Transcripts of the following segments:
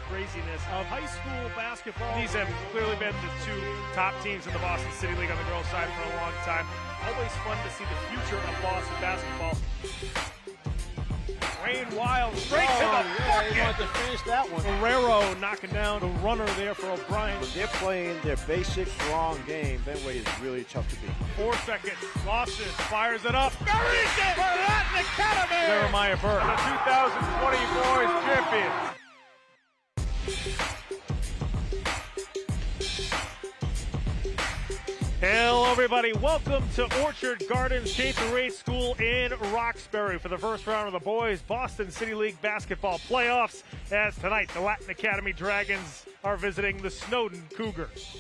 craziness of high school basketball. These have clearly been the two top teams in the Boston City League on the girls' side for a long time. Always fun to see the future of Boston basketball. Wayne Wild straight to the bucket. He wanted to finish that one. Guerrero knocking down the runner there for O'Brien. But they're playing their basic, strong game. Benway is really tough to beat. 4 seconds. Lawson fires it up. Buries it for Latin Academy. Jeremiah Burke, the 2020 boys champions. Hello, everybody. Welcome to Orchard Gardnes K-8 School in Roxbury for the first round of the boys Boston City League basketball playoffs. As tonight, the Latin Academy Dragons are visiting the Snowden Cougars.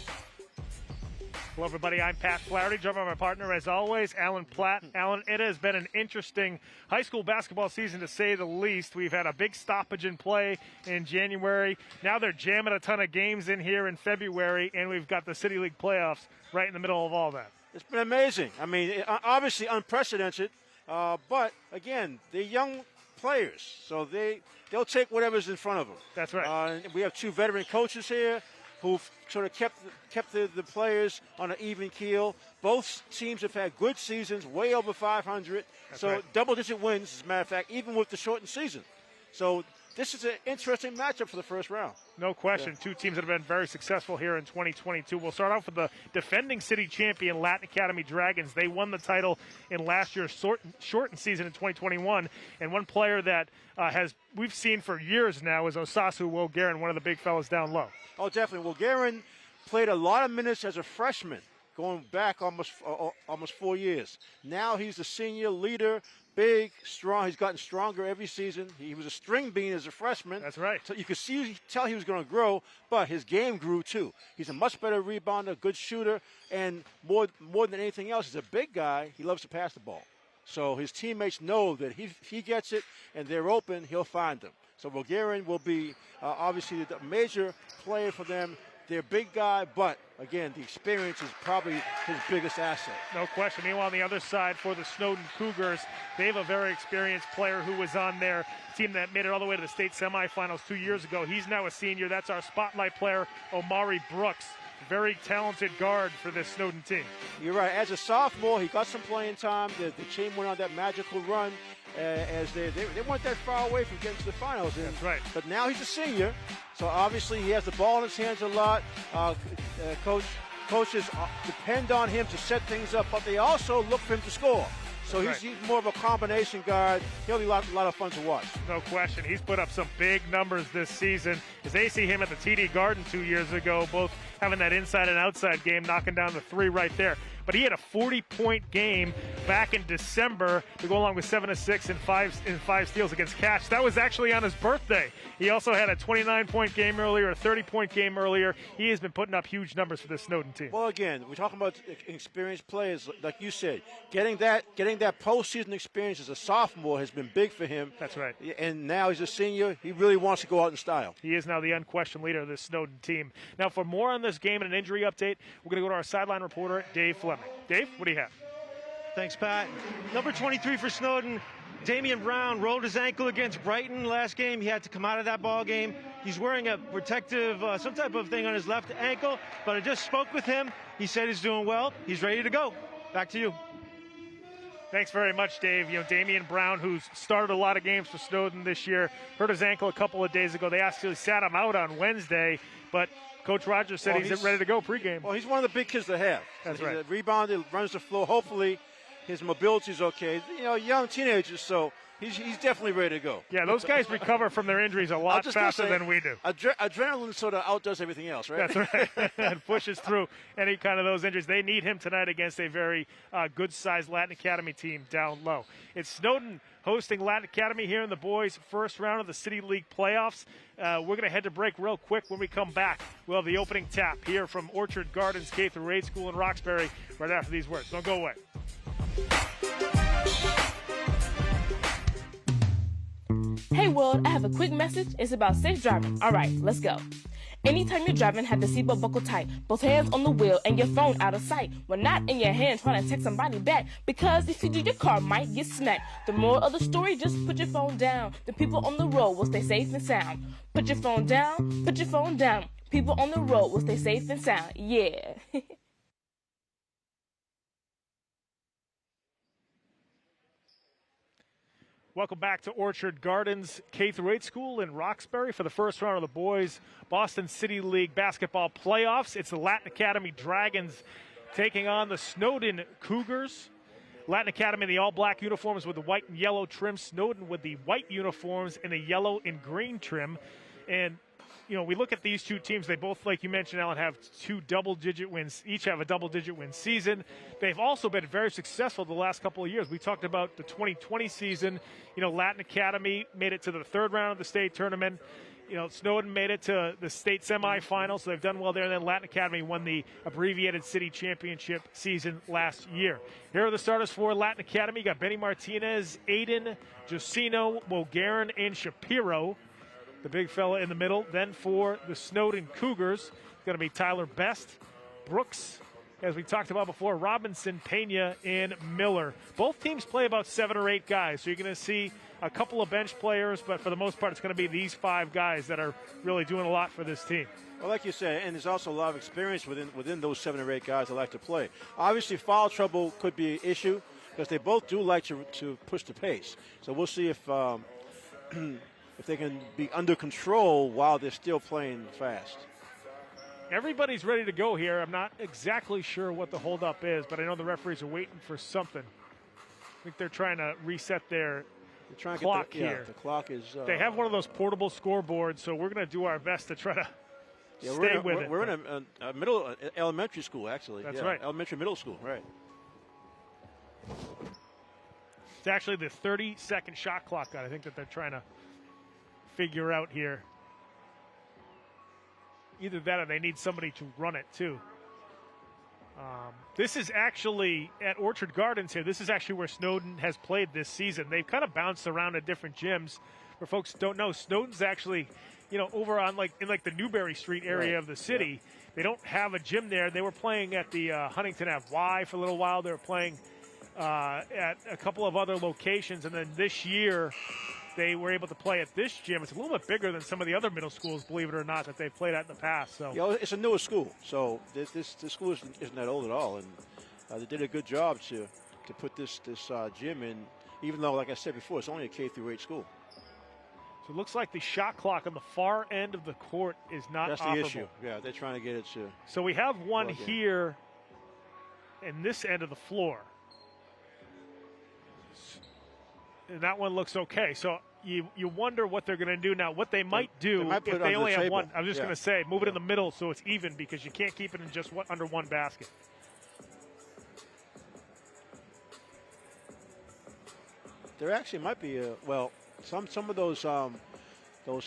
Hello, everybody. I'm Pat Flaherty, joined by my partner, as always, Alan Platt. Alan, it has been an interesting high school basketball season, to say the least. We've had a big stoppage in play in January. Now they're jamming a ton of games in here in February, and we've got the City League playoffs right in the middle of all that. It's been amazing. I mean, obviously unprecedented, but, again, they're young players, so they'll take whatever's in front of them. That's right. We have 2 veteran coaches here who've sort of kept the players on an even keel. Both teams have had good seasons, way over 500. That's so right. Double-digit wins, as a matter of fact, even with the shortened season. So this is an interesting matchup for the first round. No question. Yeah. 2 teams that have been very successful here in 2022. We'll start off with the defending city champion Latin Academy Dragons. They won the title in last year's shortened season in 2021. And one player that we've seen for years now is Osasu Wogarin, one of the big fellas down low. Oh, definitely. Wogarin played a lot of minutes as a freshman, going back almost 4 years. Now he's a senior leader, big, strong. He's gotten stronger every season. He was a string bean as a freshman. That's right. So you could tell he was going to grow, but his game grew too. He's a much better rebounder, good shooter, and more than anything else, he's a big guy. He loves to pass the ball. So his teammates know that if he gets it and they're open, he'll find them. So Wogarin will be obviously the major player for them. They're a big guy, but, again, the experience is probably his biggest asset. No question. Meanwhile, on the other side for the Snowden Cougars, they have a very experienced player who was on their team that made it all the way to the state semifinals 2 years ago. He's now a senior. That's our spotlight player, Omari Brooks. Very talented guard for this Snowden team. You're right. As a sophomore, he got some playing time. The team went on that magical run as they weren't that far away from getting to the finals. That's right. But now he's a senior, so obviously he has the ball in his hands a lot. Coaches depend on him to set things up, but they also look for him to score. So he's more of a combination guard. He'll be a lot of fun to watch. No question. He's put up some big numbers this season. As they see him at the TD Garden 2 years ago, both having that inside and outside game, knocking down the 3 right there. But he had a 40-point game back in December to go along with 7 assists and 5 steals against Cash. That was actually on his birthday. He also had a 29-point game earlier, a 30-point game earlier. He has been putting up huge numbers for the Snowden team. Well, again, we're talking about experienced players, like you said. Getting that postseason experience as a sophomore has been big for him. That's right. And now he's a senior. He really wants to go out in style. He is now the unquestioned leader of this Snowden team. Now, for more on this game and an injury update, we're going to go to our sideline reporter, Dave Fleming. Dave, what do you have? Thanks, Pat. Number 23 for Snowden, Damian Brown, rolled his ankle against Brighton last game. He had to come out of that ball game. He's wearing a protective, some type of thing on his left ankle, but I just spoke with him. He said he's doing well. He's ready to go. Back to you. Thanks very much, Dave. You know, Damian Brown, who's started a lot of games for Snowden this year, hurt his ankle a couple of days ago. They actually sat him out on Wednesday, but Coach Rogers said he's ready to go pregame. Well, he's one of the big kids to have. That's he's right. A rebounder, runs the floor. Hopefully his mobility's okay. You know, young teenagers, so he's definitely ready to go. Yeah, those guys recover from their injuries a lot faster than we do. Adrenaline sort of outdoes everything else, right? That's right. And pushes through any kind of those injuries. They need him tonight against a very good-sized Latin Academy team down low. It's Snowden hosting Latin Academy here in the boys' first round of the City League playoffs. We're going to head to break real quick. When we come back, we'll have the opening tap here from Orchard Gardnes K-8 School in Roxbury right after these words. Don't go away. Hey world, I have a quick message. It's about safe driving. All right, let's go. Anytime you're driving, have the seatbelt buckle tight. Both hands on the wheel and your phone out of sight. When not in your hand, trying to text somebody back. Because if you do, your car might get smacked. The moral of the story, just put your phone down. The people on the road will stay safe and sound. Put your phone down, put your phone down. People on the road will stay safe and sound. Yeah. Welcome back to Orchard Gardens K-8 School in Roxbury for the first round of the boys Boston City League basketball playoffs. It's the Latin Academy Dragons taking on the Snowden Cougars. Latin Academy in the all-black uniforms with the white and yellow trim. Snowden with the white uniforms and the yellow and green trim. And, you know, we look at these two teams. They both, like you mentioned, Alan, have two double-digit wins. Each have a double-digit win season. They've also been very successful the last couple of years. We talked about the 2020 season. You know, Latin Academy made it to the third round of the state tournament. You know, Snowden made it to the state semifinals, so they've done well there. And then Latin Academy won the abbreviated city championship season last year. Here are the starters for Latin Academy. You got Benny Martinez, Aiden, Josino, Mogarin, and Shapiro. The big fella in the middle. Then for the Snowden Cougars, it's going to be Tyler Best, Brooks, as we talked about before, Robinson, Pena, and Miller. Both teams play about 7 or 8 guys, so you're going to see a couple of bench players, but for the most part, it's going to be these 5 guys that are really doing a lot for this team. Well, like you said, and there's also a lot of experience within those 7 or 8 guys that like to play. Obviously, foul trouble could be an issue because they both do like to push the pace. So we'll see if if they can be under control while they're still playing fast. Everybody's ready to go here. I'm not exactly sure what the holdup is, but I know the referees are waiting for something. I think they're trying to reset their clock here. The clock is. They have one of those portable scoreboards, so we're going to do our best to try to stay with it. We're in a elementary school, actually. That's right. Elementary middle school, right. It's actually the 30-second shot clock that I think that they're trying to figure out here. Either that or they need somebody to run it too. This is actually at Orchard Gardens here. This is actually where Snowden has played this season. They've kind of bounced around at different gyms. For folks who don't know, Snowden's actually, you know, over on in the Newberry Street area of the city. Yeah. They don't have a gym there. They were playing at the Huntington Ave Y for a little while. They were playing at a couple of other locations, and then this year they were able to play at this gym. It's a little bit bigger than some of the other middle schools, believe it or not, that they've played at in the past. So, you know, it's a newer school, so this school isn't that old at all, and they did a good job to put this gym in, even though, like I said before, it's only a K-8 school. So it looks like the shot clock on the far end of the court is not That's operable. the issue. Yeah, they're trying to get it to. So we have one here in this end of the floor. And that one looks okay. So you wonder what they're going to do now. What they might do if they only have one. I was just going to say, move it in the middle so it's even, because you can't keep it in just under one basket. There actually might be some of those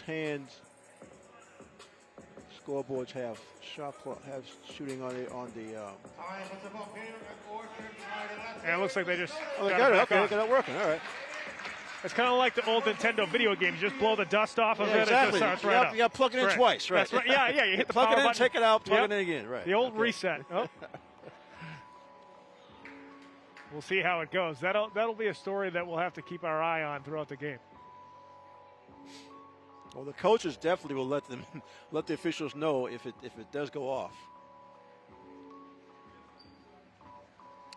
hands scoreboards have shooting on the. And it looks like they just. Oh, they got it. Okay, they got it working. All right. It's kind of like the old Nintendo video games. You just blow the dust off of it. Exactly. And it just starts right up. You got to plug it in twice, right? That's right. Yeah. You hit the plug power it in, button. take it out, plug it in again. Right. The old reset. Oh. We'll see how it goes. That'll be a story that we'll have to keep our eye on throughout the game. Well, the coaches definitely will let the officials know if it does go off.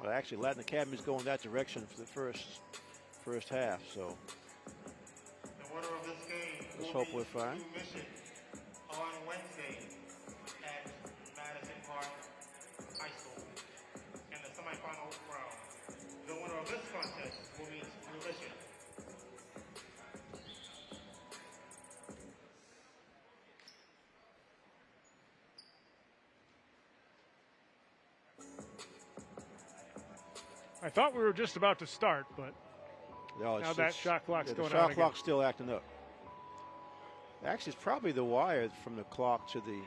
Well, actually, Latin Academy is going that direction for the first half. So the winner of this game let's hope we're fine. On Wednesday at Madison Park High School in the semifinal round. The winner of this contest will meet New Mission. I thought we were just about to start, but no, now that shot clock's going out. The shot clock's still acting up. Actually, it's probably the wire from the clock to the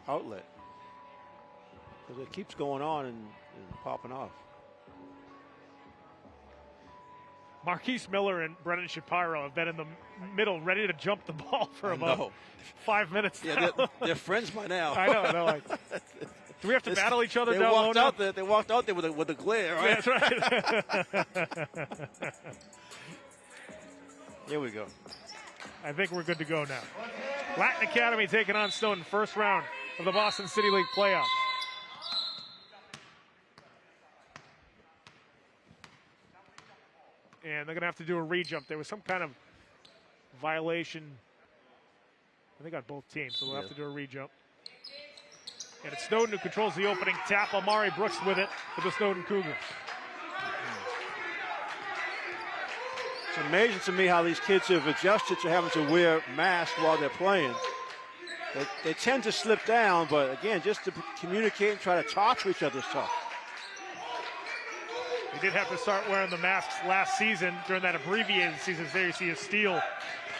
outlet, because it keeps going on and popping off. Marquise Miller and Brennan Shapiro have been in the middle, ready to jump the ball for about 5 minutes. Yeah, they're friends by now. I know. They're like, do we have to battle each other down low now? They walked out there with a glare, right? Yeah, that's right. Here we go. I think we're good to go now. Latin Academy taking on Snowden, first round of the Boston City League playoffs. And they're going to have to do a re-jump. There was some kind of violation, I think, on both teams, so we'll have to do a re-jump. And it's Snowden who controls the opening tap. Amari Brooks with it for the Snowden Cougars. It's amazing to me how these kids have adjusted to having to wear masks while they're playing. They tend to slip down, but again, just to communicate and try to talk to each other is tough. They did have to start wearing the masks last season during that abbreviated season. There you see a steal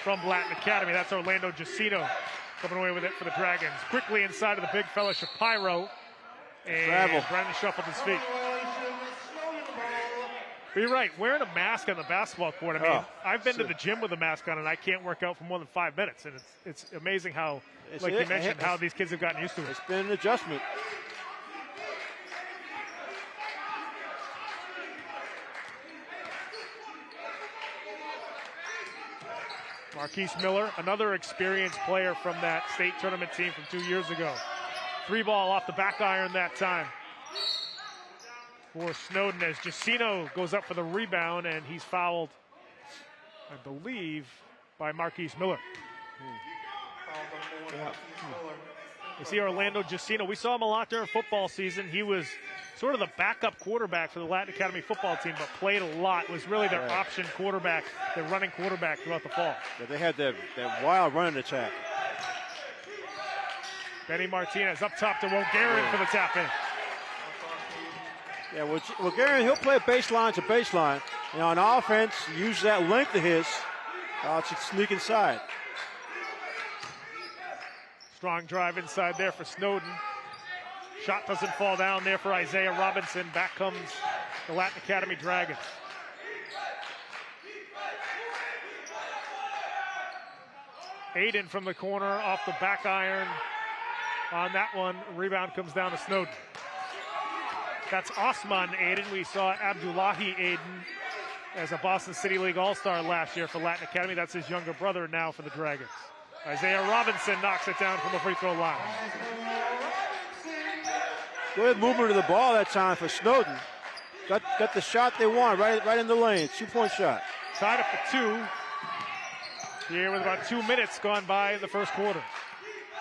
from Latin Academy. That's Orlando Giacino coming away with it for the Dragons. Quickly inside of the big fella Shapiro. And Brandon shuffled his feet. But you're right, wearing a mask on the basketball court. I mean, I've been to the gym with a mask on, and I can't work out for more than 5 minutes. And it's amazing how, like you mentioned, how these kids have gotten used to it. It's been an adjustment. Marquise Miller, another experienced player from that state tournament team from 2 years ago. 3-ball off the back iron that time for Snowden as Giacino goes up for the rebound, and he's fouled, I believe, by Marquise Miller. You see Orlando Giacino. We saw him a lot during football season. He was sort of the backup quarterback for the Latin Academy football team, but played a lot. Was really their option quarterback, their running quarterback throughout the fall. Yeah, they had that wild running attack. Benny Martinez up top to Wogarin for the tap in. Yeah, well, Gary, he'll play baseline to baseline. You know, on offense, use that length of his to sneak inside. Strong drive inside there for Snowden. Shot doesn't fall down there for Isaiah Robinson. Back comes the Latin Academy Dragons. Aiden from the corner off the back iron on that one. Rebound comes down to Snowden. That's Osman Aiden. We saw Abdullahi Aiden as a Boston City League All-Star last year for Latin Academy. That's his younger brother now for the Dragons. Isaiah Robinson knocks it down from the free throw line. Good movement of the ball that time for Snowden. Got the shot they want right in the lane. 2-point shot. Tied up at 2. Here with about 2 minutes gone by in the first quarter.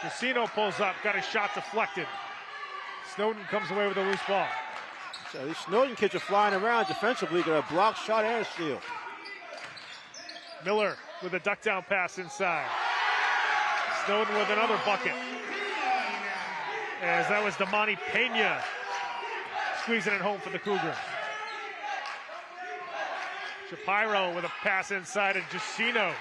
Giacino pulls up, got his shot deflected. Snowden comes away with a loose ball. So these Snowden kids are flying around defensively, got a block shot and a steal. Miller with a duck down pass inside. Snowden with another bucket. As that was Damani Pena squeezing it home for the Cougars. Shapiro with a pass inside and Giacino.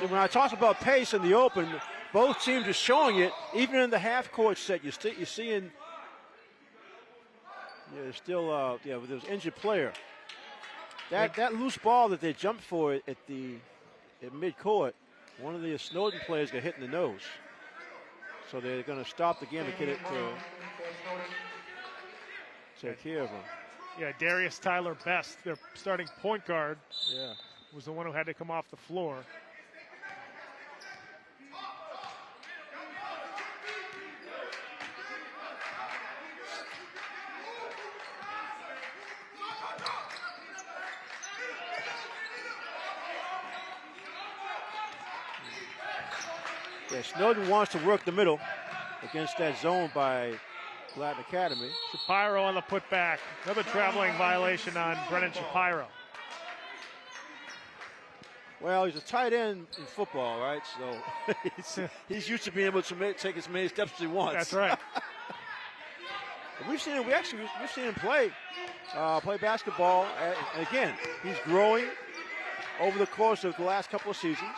See, when I talk about pace in the open, both teams are showing it. Even in the half-court set, you're seeing. Yeah, there's still there's injured player. That loose ball that they jumped for at mid-court, one of the Snowden players got hit in the nose. So they're going to stop the game to get it to take care of him. Yeah, Darius Tyler Best, their starting point guard, yeah, was the one who had to come off the floor. Yeah, Snowden wants to work the middle against that zone by Latin Academy. Shapiro on the putback. Another traveling violation on Brennan Shapiro. Well, he's a tight end in football, right? So he's used to being able to take as many steps as he wants. That's right. We've seen him play basketball. And again, he's growing over the course of the last couple of seasons.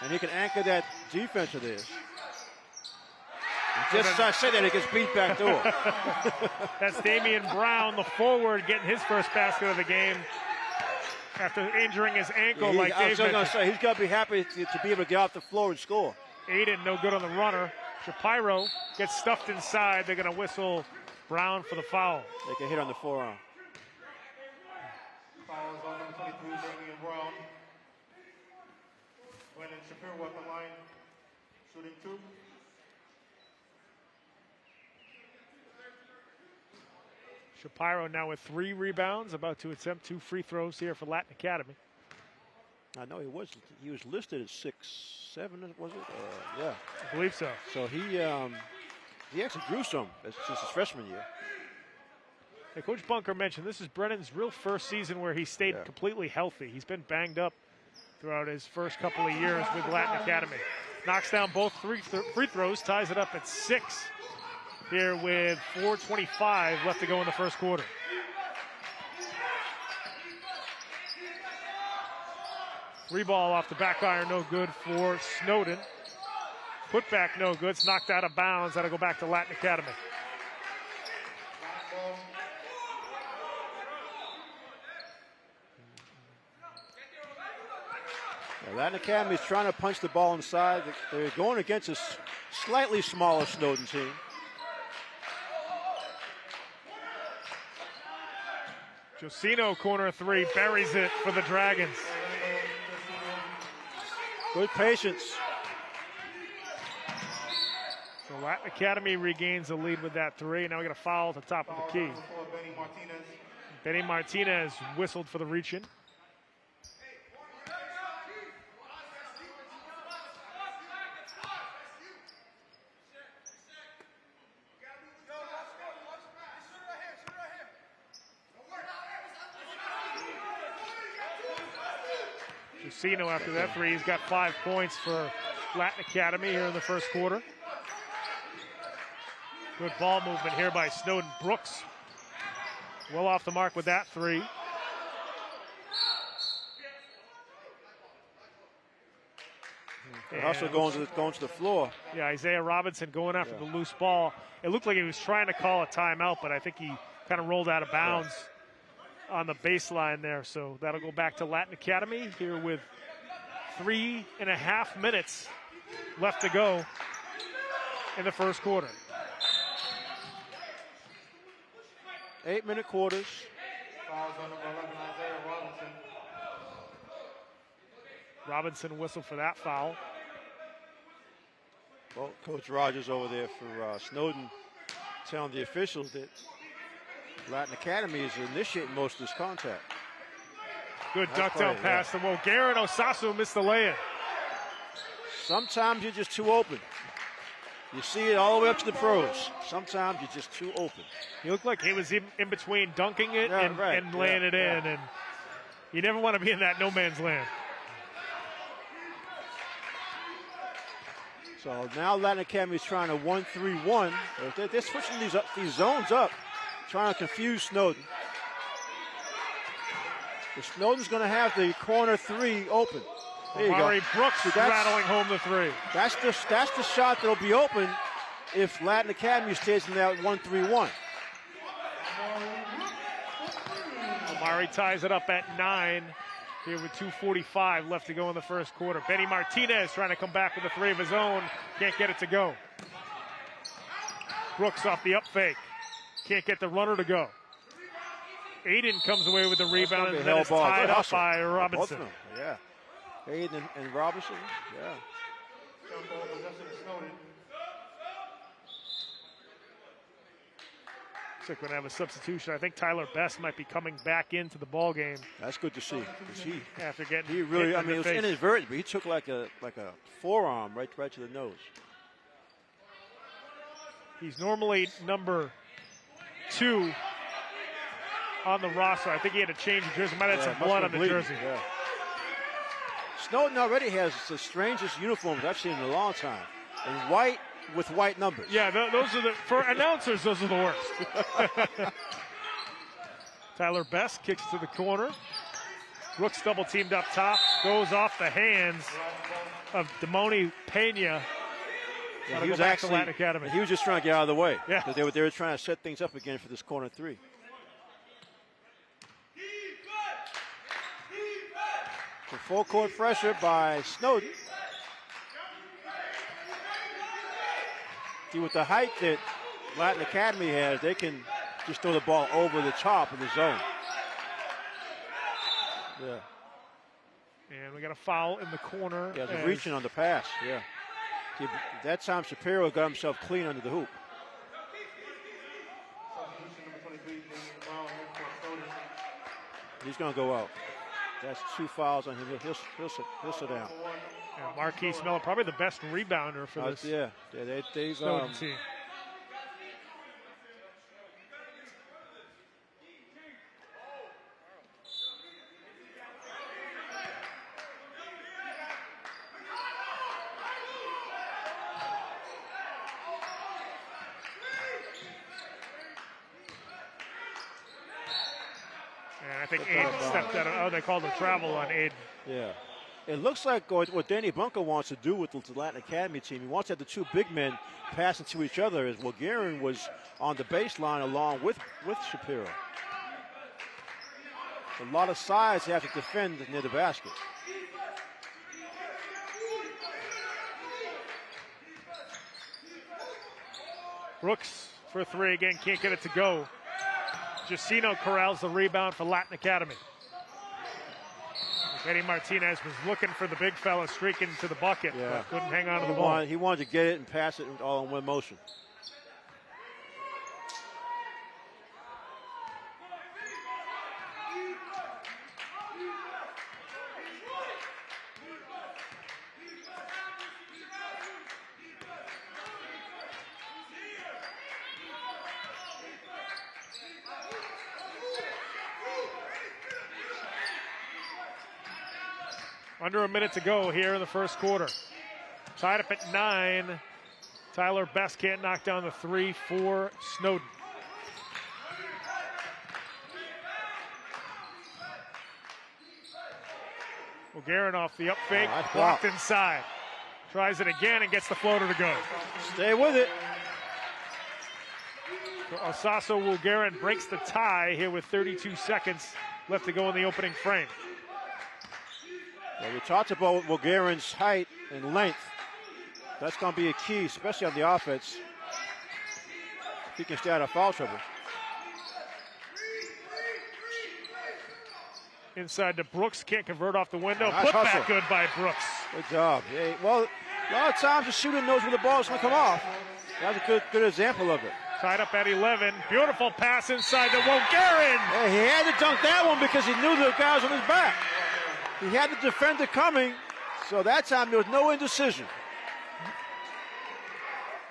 And he can anchor that defense of theirs. Just I say that, it gets beat back door. That's Damian Brown, the forward, getting his first basket of the game after injuring his ankle. Yeah, like I Dave was going to mentioned. say, he's got to be happy to be able to get off the floor and score. Aiden no good on the runner. Shapiro gets stuffed inside. They're going to whistle Brown for the foul. They can hit on the forearm. Fouls on number 23, Damian Brown. Brendan Shapiro at the line, shooting 2. Shapiro now with 3 rebounds, about to attempt 2 free throws here for Latin Academy. I know he was listed at 6'7", was it? Yeah. I believe so. So he actually grew some since his freshman year. Hey, Coach Bunker mentioned this is Brennan's real first season where he stayed completely healthy. He's been banged up throughout his first couple of years with Latin Academy. Knocks down both free throws, ties it up at 6 here with 4:25 left to go in the first quarter. Three ball off the back iron, no good for Snowden. Put back, no good. It's knocked out of bounds. That'll go back to Latin Academy. Latin Academy is trying to punch the ball inside. They're going against a slightly smaller Snowden team. Josino, corner 3, buries it for the Dragons. Good patience. So Latin Academy regains the lead with that 3. Now we got a foul at the top of the key. Benny Martinez whistled for the reach-in. Josino after that 3, he's got 5 points for Latin Academy here in the first quarter. Good ball movement here by Snowden. Brooks well off the mark with that 3. And also going to the floor. Yeah, Isaiah Robinson going after the loose ball. It looked like he was trying to call a timeout, but I think he kind of rolled out of bounds on the baseline there. So that'll go back to Latin Academy here with 3.5 minutes left to go in the first quarter. 8-minute quarters. Fouls on number 11, Isaiah Robinson. Robinson whistled for that foul. Well, Coach Rogers over there for Snowden telling the officials that Latin Academy is initiating most of this contact. Good duck down pass to Will. Garrett Osasu missed the lay-in. Sometimes you're just too open. You see it all the way up to the pros. Sometimes you're just too open. He looked like he was in between dunking it and laying it in. And you never want to be in that no man's land. So now Latin Academy is trying to 1-3-1. They're switching these zones up, trying to confuse Snowden. But Snowden's going to have the corner 3 open. There you Amari go. Brooks rattling home the 3. That's the shot that'll be open if Latin Academy stays in that 1-3-1. Amari ties it up at 9 here with 2:45 left to go in the first quarter. Benny Martinez trying to come back with a 3 of his own. Can't get it to go. Brooks off the up fake. Can't get the runner to go. Aiden comes away with the rebound, and then it's tied up by Robinson. Yeah. Aiden and Robinson, yeah. Jump ball possession to Snowden. Looks like we're going to have a substitution. I think Tyler Best might be coming back into the ball game. That's good to see. After getting he really, hit I mean, it was face. inadvertent, but he took like a forearm right to the nose. He's normally number 2 on the roster. I think he had to change the jersey. Might have had some blood on the jersey. Yeah. Snowden already has the strangest uniforms I've seen in a long time. In white with white numbers. Yeah, those are for announcers, those are the worst. Tyler Best kicks to the corner. Brooks double teamed up top. Goes off the hands of Damoni Pena. Yeah, he was actually Latin Academy. He was just trying to get out of the way. Yeah. They were trying to set things up again for this corner three. So full court pressure by Snowden. See, with the height that Latin Academy has, they can just throw the ball over the top of the zone. Yeah. And we got a foul in the corner. Yeah, they're reaching on the pass. Yeah. See, that time Shapiro got himself clean under the hoop. He's going to go out. That's 2 fouls on him. He'll sit down. And Marquise Miller, probably the best rebounder for this they've Snowden team. And I think Aiden stepped out. Oh, they called a travel on Aiden. Yeah. It looks like what Danny Bunker wants to do with the Latin Academy team, he wants to have the two big men passing to each other as Bulgarian was on the baseline along with Shapiro. A lot of size they have to defend near the basket. Brooks for three again, can't get it to go. Jacino corrals the rebound for Latin Academy. Eddie Martinez was looking for the big fella streaking to the bucket, but couldn't hang on to the ball. He wanted to get it and pass it all in one motion. Under a minute to go here in the first quarter. Tied up at 9. Tyler Best can't knock down the three for Snowden. Bulgarian off the up fake, blocked inside. Tries it again and gets the floater to go. Stay with it. So Osaso Bulgarian breaks the tie here with 32 seconds left to go in the opening frame. Well, we talked about Bulgarian's height and length. That's going to be a key, especially on the offense. If he can stay out of foul trouble. Inside to Brooks, can't convert off the window. Nice Put hustle. back good by Brooks. Good job. Yeah, well, a lot of times the shooter knows where the ball's going to come off. That's a good example of it. Tied up at 11. Beautiful pass inside to Bulgarian. Yeah, he had to dunk that one because he knew the guy was on his back. He had the defender coming, so that time there was no indecision.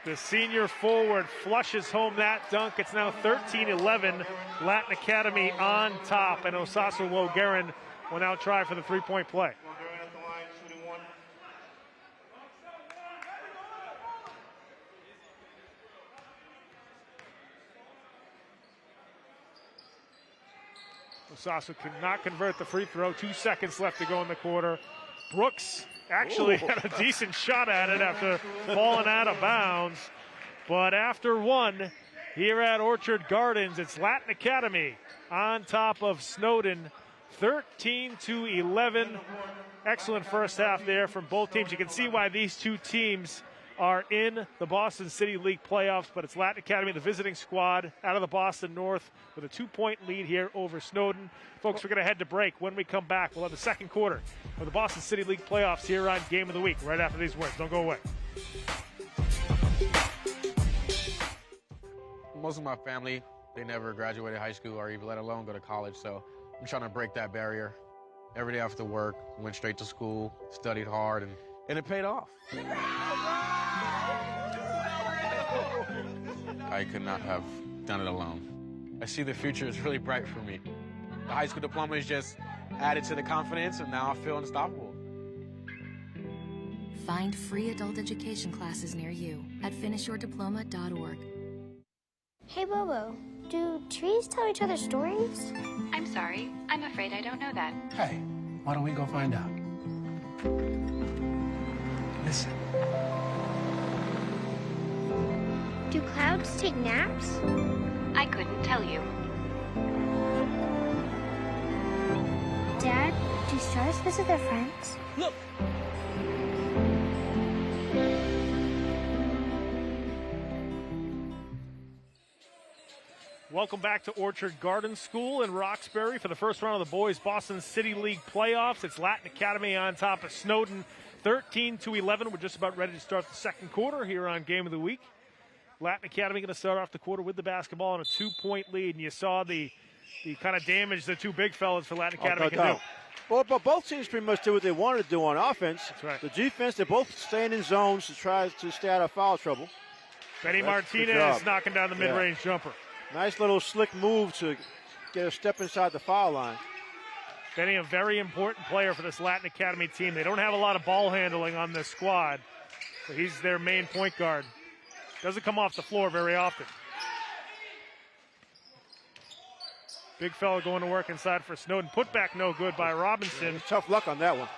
The senior forward flushes home that dunk. It's now 13-11. Latin Academy on top, and Osaso Bulgarian will now try for the three-point play. Bulgarian at the line, shooting one. Osaso could not convert the free throw. 2 seconds left to go in the quarter. Brooks actually had a decent shot at it after falling out of bounds. But after one, here at Orchard Gardens, it's Latin Academy on top of Snowden, 13-11. Excellent first half there from both teams. You can see why these two teams are in the Boston City League playoffs, but it's Latin Academy, the visiting squad out of the Boston North with a 2-point lead here over Snowden. Folks, we're going to head to break. When we come back, we'll have the second quarter of the Boston City League playoffs here on Game of the Week right after these words. Don't go away. Most of my family, they never graduated high school or even let alone go to college, so I'm trying to break that barrier. Every day after work, went straight to school, studied hard, and it paid off. I could not have done it alone. I see the future is really bright for me. The high school diploma is just added to the confidence, and now I feel unstoppable. Find free adult education classes near you at finishyourdiploma.org. Hey, Bobo, do trees tell each other stories? I'm sorry. I'm afraid I don't know that. Hey, why don't we go find out? Listen. Do clouds take naps? I couldn't tell you. Dad, do stars visit their friends? Look! Welcome back to Orchard Gardnes School in Roxbury for the first round of the boys Boston City League playoffs. It's Latin Academy on top of Snowden, 13-11. We're just about ready to start the second quarter here on Game of the Week. Latin Academy going to start off the quarter with the basketball on a 2-point lead, and you saw the kind of damage the two big fellas for Latin Academy can do. Well, but both teams pretty much did what they wanted to do on offense. That's right. The defense, they're both staying in zones to try to stay out of foul trouble. Benny Martinez knocking down the mid-range jumper. Nice little slick move to get a step inside the foul line. Benny, a very important player for this Latin Academy team. They don't have a lot of ball handling on this squad, but he's their main point guard. Doesn't come off the floor very often. Big fella going to work inside for Snowden. Put back no good by Robinson. Tough luck on that one.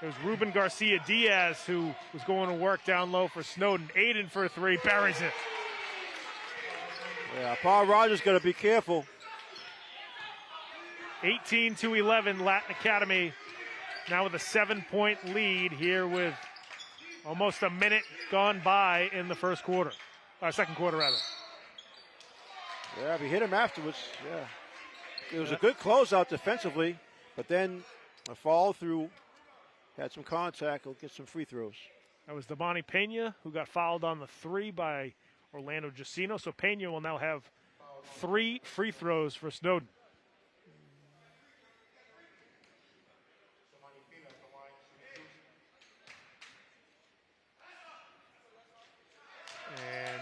It was Ruben Garcia Diaz who was going to work down low for Snowden. Aiden for a three, buries it. Yeah, Paul Rogers got to be careful. 18-11, Latin Academy now with a 7-point lead here with almost a minute gone by in the second quarter rather. Yeah, we hit him afterwards. Yeah, it was a good closeout defensively, but then a follow through, had some contact. He'll get some free throws. That was Damani Pena who got fouled on the three by Orlando Giacino. So Pena will now have 3 free throws for Snowden. And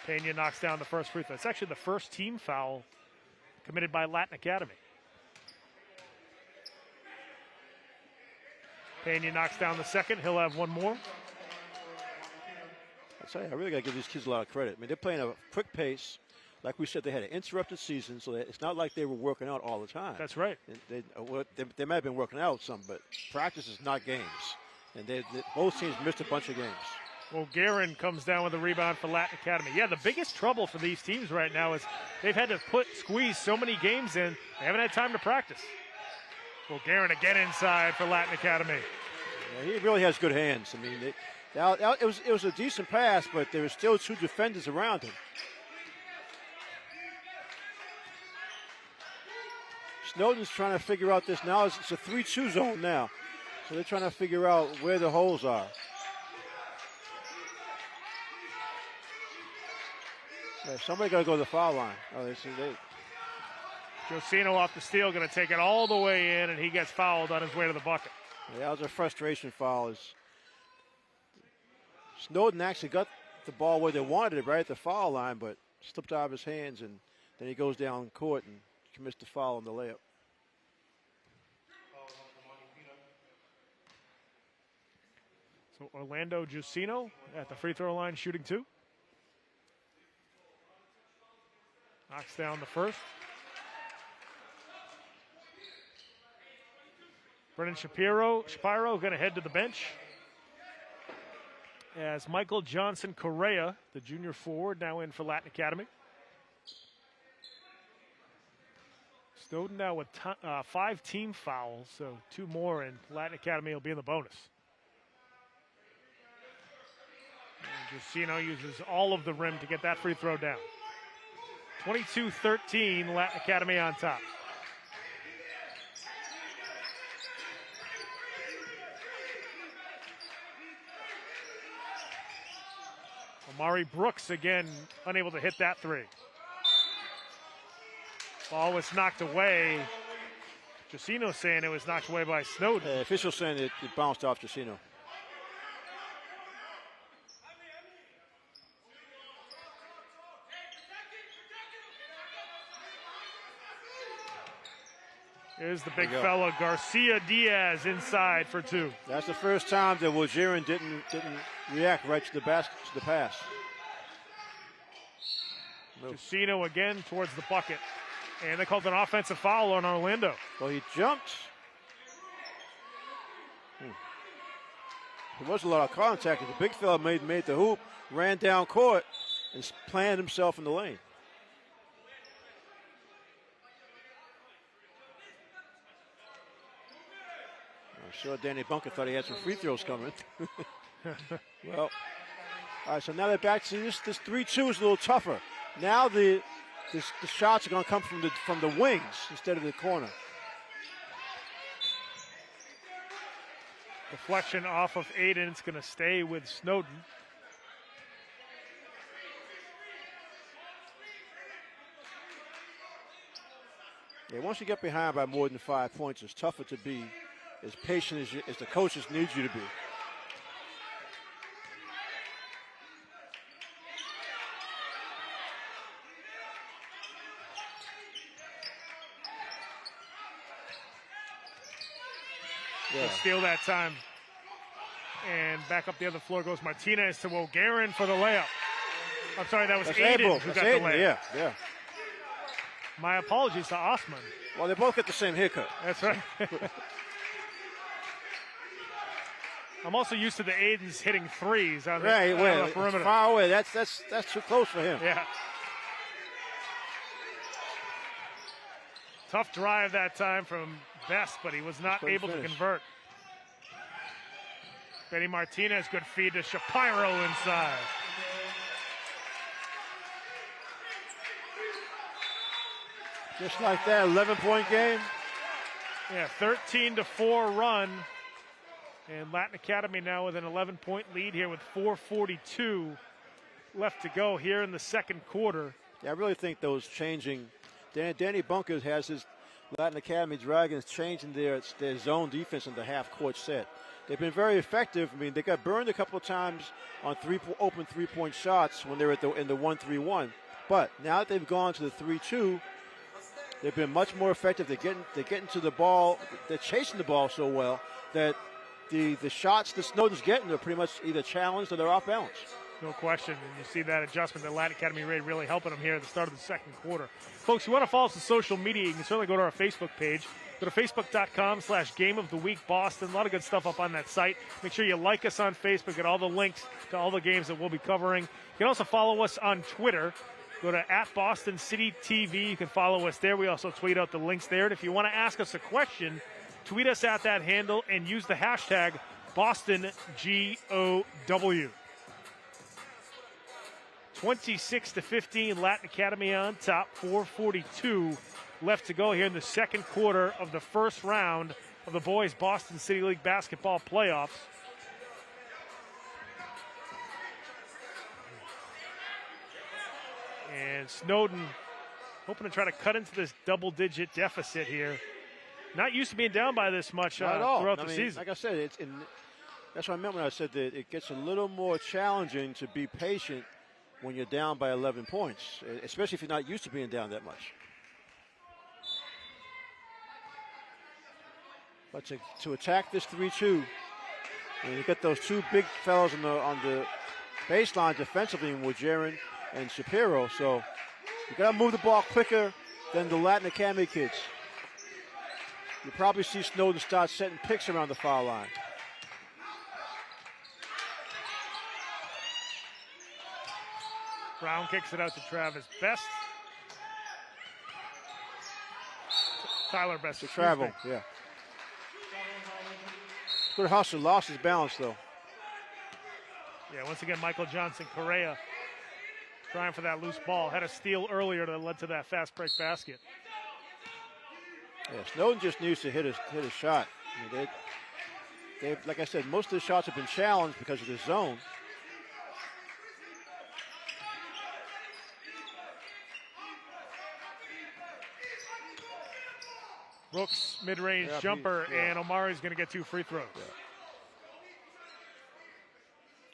Pena knocks down the first free throw. It's actually the first team foul committed by Latin Academy. Pena knocks down the second. He'll have one more. I'll tell you, I really got to give these kids a lot of credit. I mean, they're playing a quick pace. Like we said, they had an interrupted season, so it's not like they were working out all the time. That's right. They might have been working out some, but practice is not games. And both teams missed a bunch of games. Well, Guerin comes down with a rebound for Latin Academy. Yeah, the biggest trouble for these teams right now is they've had to squeeze so many games in, they haven't had time to practice. Well, Guerin again inside for Latin Academy. Yeah, he really has good hands. I mean, it was a decent pass, but there were still 2 defenders around him. Snowden's trying to figure out this now. It's a 3-2 zone now. So they're trying to figure out where the holes are. Yeah, somebody got to go to the foul line. Oh, they see they. Giacino off the steal, going to take it all the way in, and he gets fouled on his way to the bucket. Yeah, that was a frustration foul. Snowden actually got the ball where they wanted it, right at the foul line, but slipped out of his hands, and then he goes down court and commits the foul on the layup. So Orlando Giacino at the free throw line shooting 2. Knocks down the first. Brennan Shapiro going to head to the bench as Michael Johnson Correa, the junior forward, now in for Latin Academy. Snowden now with 5 team fouls, so 2 more, and Latin Academy will be in the bonus. And Giacino uses all of the rim to get that free throw down. 22-13, Latin Academy on top. Amari Brooks again unable to hit that 3. Ball was knocked away. Giacino saying it was knocked away by Snowden. Official saying it bounced off Giacino. Here's the big fella, Garcia Diaz, inside for 2. That's the first time that Wajirin didn't react right to the pass. Giacino again towards the bucket. And they called an offensive foul on Orlando. Well, he jumped. There was a lot of contact. The big fella made the hoop, ran down court, and planted himself in the lane. I'm sure Danny Bunker thought he had some free throws coming. Well, all right, so now they're back to this 3-2 is a little tougher. Now the shots are going to come from the wings instead of the corner. Deflection off of Aiden. It's going to stay with Snowden. Yeah, once you get behind by more than 5 points, it's tougher to be as patient as the coaches need you to be. Yeah. Steal that time. And back up the other floor goes Martinez to Wogarin for the layup. I'm sorry, that was Aiden who got the layup. Yeah. My apologies to Osman. Well, they both get the same haircut. That's right. I'm also used to the Aiden's hitting threes on the, right, on the perimeter. It's far away. That's too close for him. Yeah. Tough drive that time from Best, but he was not able to convert. Benny Martinez, good feed to Shapiro inside. Just like that, 11-point game. Yeah, 13-4 run. And Latin Academy now with an 11-point lead here with 4:42 left to go here in the second quarter. Yeah, I really think those changing. Danny Bunker has his Latin Academy Dragons changing their zone defense in the half-court set. They've been very effective. I mean, they got burned a couple of times on open three-point shots when they were in the 1-3-1. But now that they've gone to the 3-2, they've been much more effective. They're getting to the ball. They're chasing the ball so well that the shots that Snowden's getting are pretty much either challenged or they're off balance. No question. And you see that adjustment that Latin Academy made really helping them here at the start of the second quarter. Folks, you want to follow us on social media, you can certainly go to our Facebook page. Go to facebook.com/Game of the Week Boston. A lot of good stuff up on that site. Make sure you like us on Facebook. Get all the links to all the games that we'll be covering. You can also follow us on Twitter. Go to @BostonCityTV. You can follow us there. We also tweet out the links there. And if you want to ask us a question, tweet us at that handle and use the hashtag BostonGOW. 26-15, Latin Academy on top. 4:42 left to go here in the second quarter of the first round of the boys Boston City League basketball playoffs. And Snowden hoping to try to cut into this double-digit deficit here. Not used to being down by this much throughout the season. Like I said, that's what I meant when I said that it gets a little more challenging to be patient when you're down by 11 points, especially if you're not used to being down that much. But to attack this 3-2, and you get those two big fellows on the baseline defensively with Jaron and Shapiro, so you got to move the ball quicker than the Latin Academy kids. You probably see Snowden start setting picks around the foul line. Brown kicks it out to Travis Best. Tyler Best. To travel, yeah. Good hustle, lost his balance though. Yeah, once again, Michael Johnson Correa trying for that loose ball. Had a steal earlier that led to that fast break basket. Yeah, Snowden just needs to hit a shot. I mean, they've, like I said, most of the shots have been challenged because of the zone. Brooks, mid-range jumper, and Omari's going to get 2 free throws. Yeah.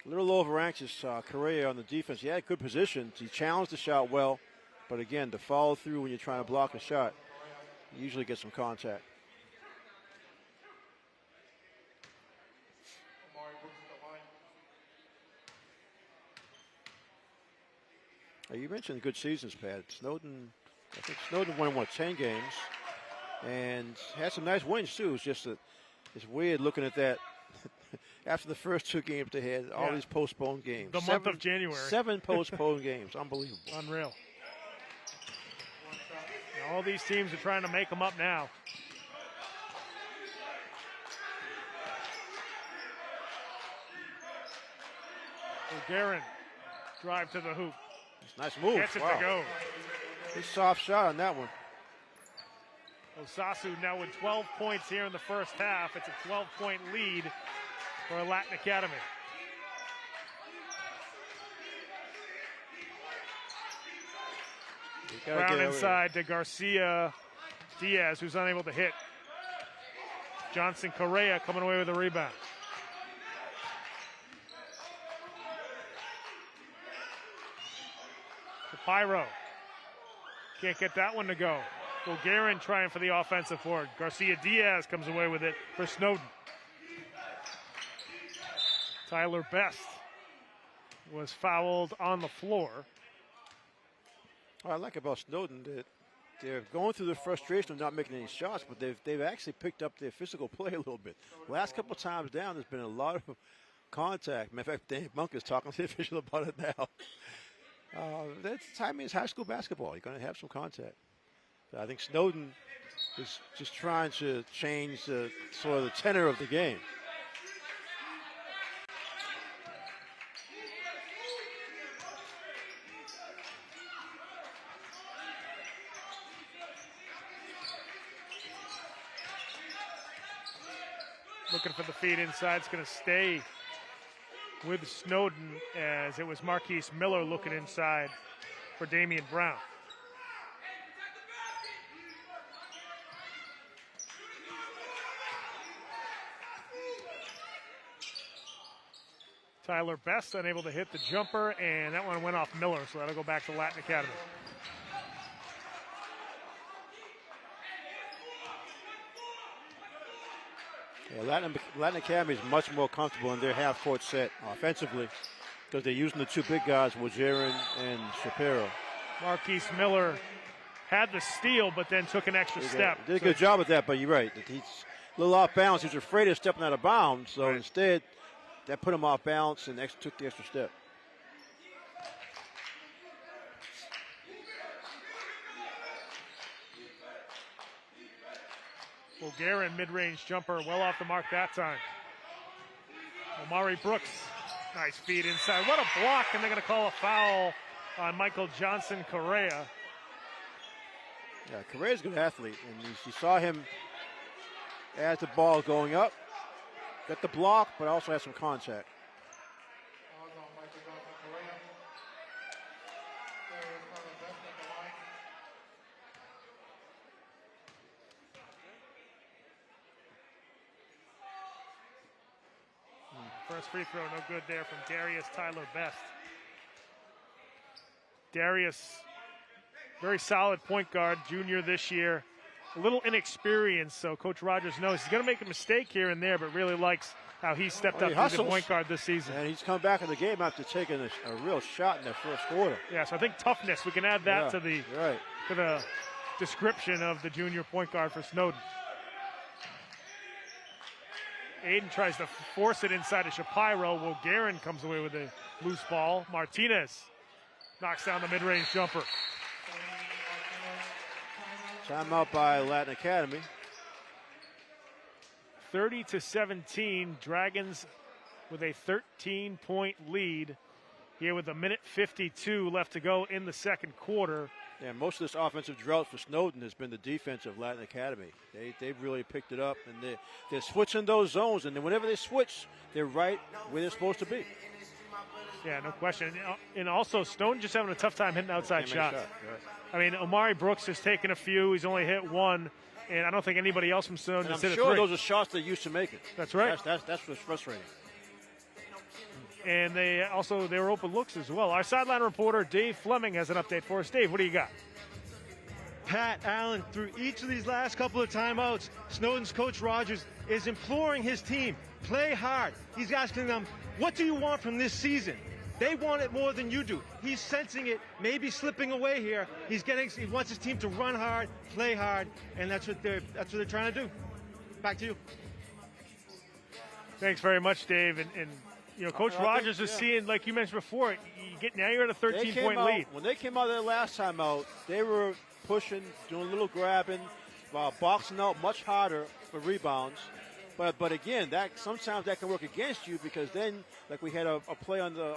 A little over-anxious, Correa on the defense. He had good positions. He challenged the shot well, but again, to follow through when you're trying to block a shot, you usually get some contact. You mentioned good seasons, Pat. Snowden, I think Snowden won 10 games and had some nice wins too. It's just that it's weird looking at that after the first 2 games they had, all these postponed games. The month of January. 7 postponed games. Unbelievable. Unreal. And all these teams are trying to make them up now. Garen, drive to the hoop. Nice move. Gets it wow. to go. Good soft shot on that one. Osasu now with 12 points here in the first half. It's a 12-point lead for Latin Academy. Brown inside to Garcia Diaz, who's unable to hit. Johnson Correa coming away with a rebound. Pyro can't get that one to go. Bulgarian trying for the offensive board. Garcia Diaz comes away with it for Snowden. Tyler Best was fouled on the floor. What I like about Snowden that they're going through the frustration of not making any shots, but they've actually picked up their physical play a little bit. Last couple of times down, there's been a lot of contact. Matter of fact, Dave Monk is talking to the official about it now. That's timing is high school basketball. You're going to have some contact. But I think Snowden is just trying to change the sort of the tenor of the game. Looking for the feed inside. It's going to stay with Snowden as it was Marquise Miller looking inside for Damian Brown. Tyler Best unable to hit the jumper, and that one went off Miller, so that'll go back to Latin Academy. Yeah, Latin Academy is much more comfortable in their half-court set offensively because they're using the 2 big guys, Wajerin and Shapiro. Marquise Miller had the steal, but then took an extra step. Did a good job with that, but you're right. He's a little off balance. He was afraid of stepping out of bounds, so instead that put him off balance and took the extra step. Bulgarian mid-range jumper, well off the mark that time. Omari Brooks, nice feed inside. What a block, and they're going to call a foul on Michael Johnson Correa. Yeah, Correa's a good athlete, and you saw him as the ball going up. Got the block, but also has some contact. First free throw, no good there from Darius Tyler Best. Darius, very solid point guard, junior this year. A little inexperienced, so Coach Rogers knows he's going to make a mistake here and there, but really likes how he stepped up as a point guard this season. And he's come back in the game after taking a real shot in that first quarter. Yeah, so I think toughness, we can add that to the description of the junior point guard for Snowden. Aiden tries to force it inside to Shapiro. Wolgaren comes away with a loose ball. Martinez knocks down the mid-range jumper. Timeout by Latin Academy. 30-17, Dragons with a 13-point lead here with 1:52 left to go in the second quarter. Yeah, most of this offensive drought for Snowden has been the defense of Latin Academy. They've really picked it up, and they're switching those zones, and then whenever they switch, they're right where they're supposed to be. Yeah, no question. And also, Snowden just having a tough time hitting outside shots. Right. I mean, Omari Brooks has taken a few. He's only hit one, and I don't think anybody else from Snowden has hit a 3. I'm sure those are shots they're used to making. That's right. That's what's frustrating. And they were open looks as well. Our sideline reporter, Dave Fleming, has an update for us. Dave, what do you got? Pat Allen, through each of these last couple of timeouts, Snowden's coach Rogers is imploring his team, play hard. He's asking them, what do you want from this season? They want it more than you do. He's sensing it, maybe slipping away here. He wants his team to run hard, play hard, and that's what they're trying to do. Back to you. Thanks very much, Dave. And you know, Coach Rogers is seeing, like you mentioned before, now you're at a 13-point lead. When they came out there last time out, they were pushing, doing a little grabbing, boxing out much harder for rebounds. But again, that sometimes that can work against you, because then, like we had a play on the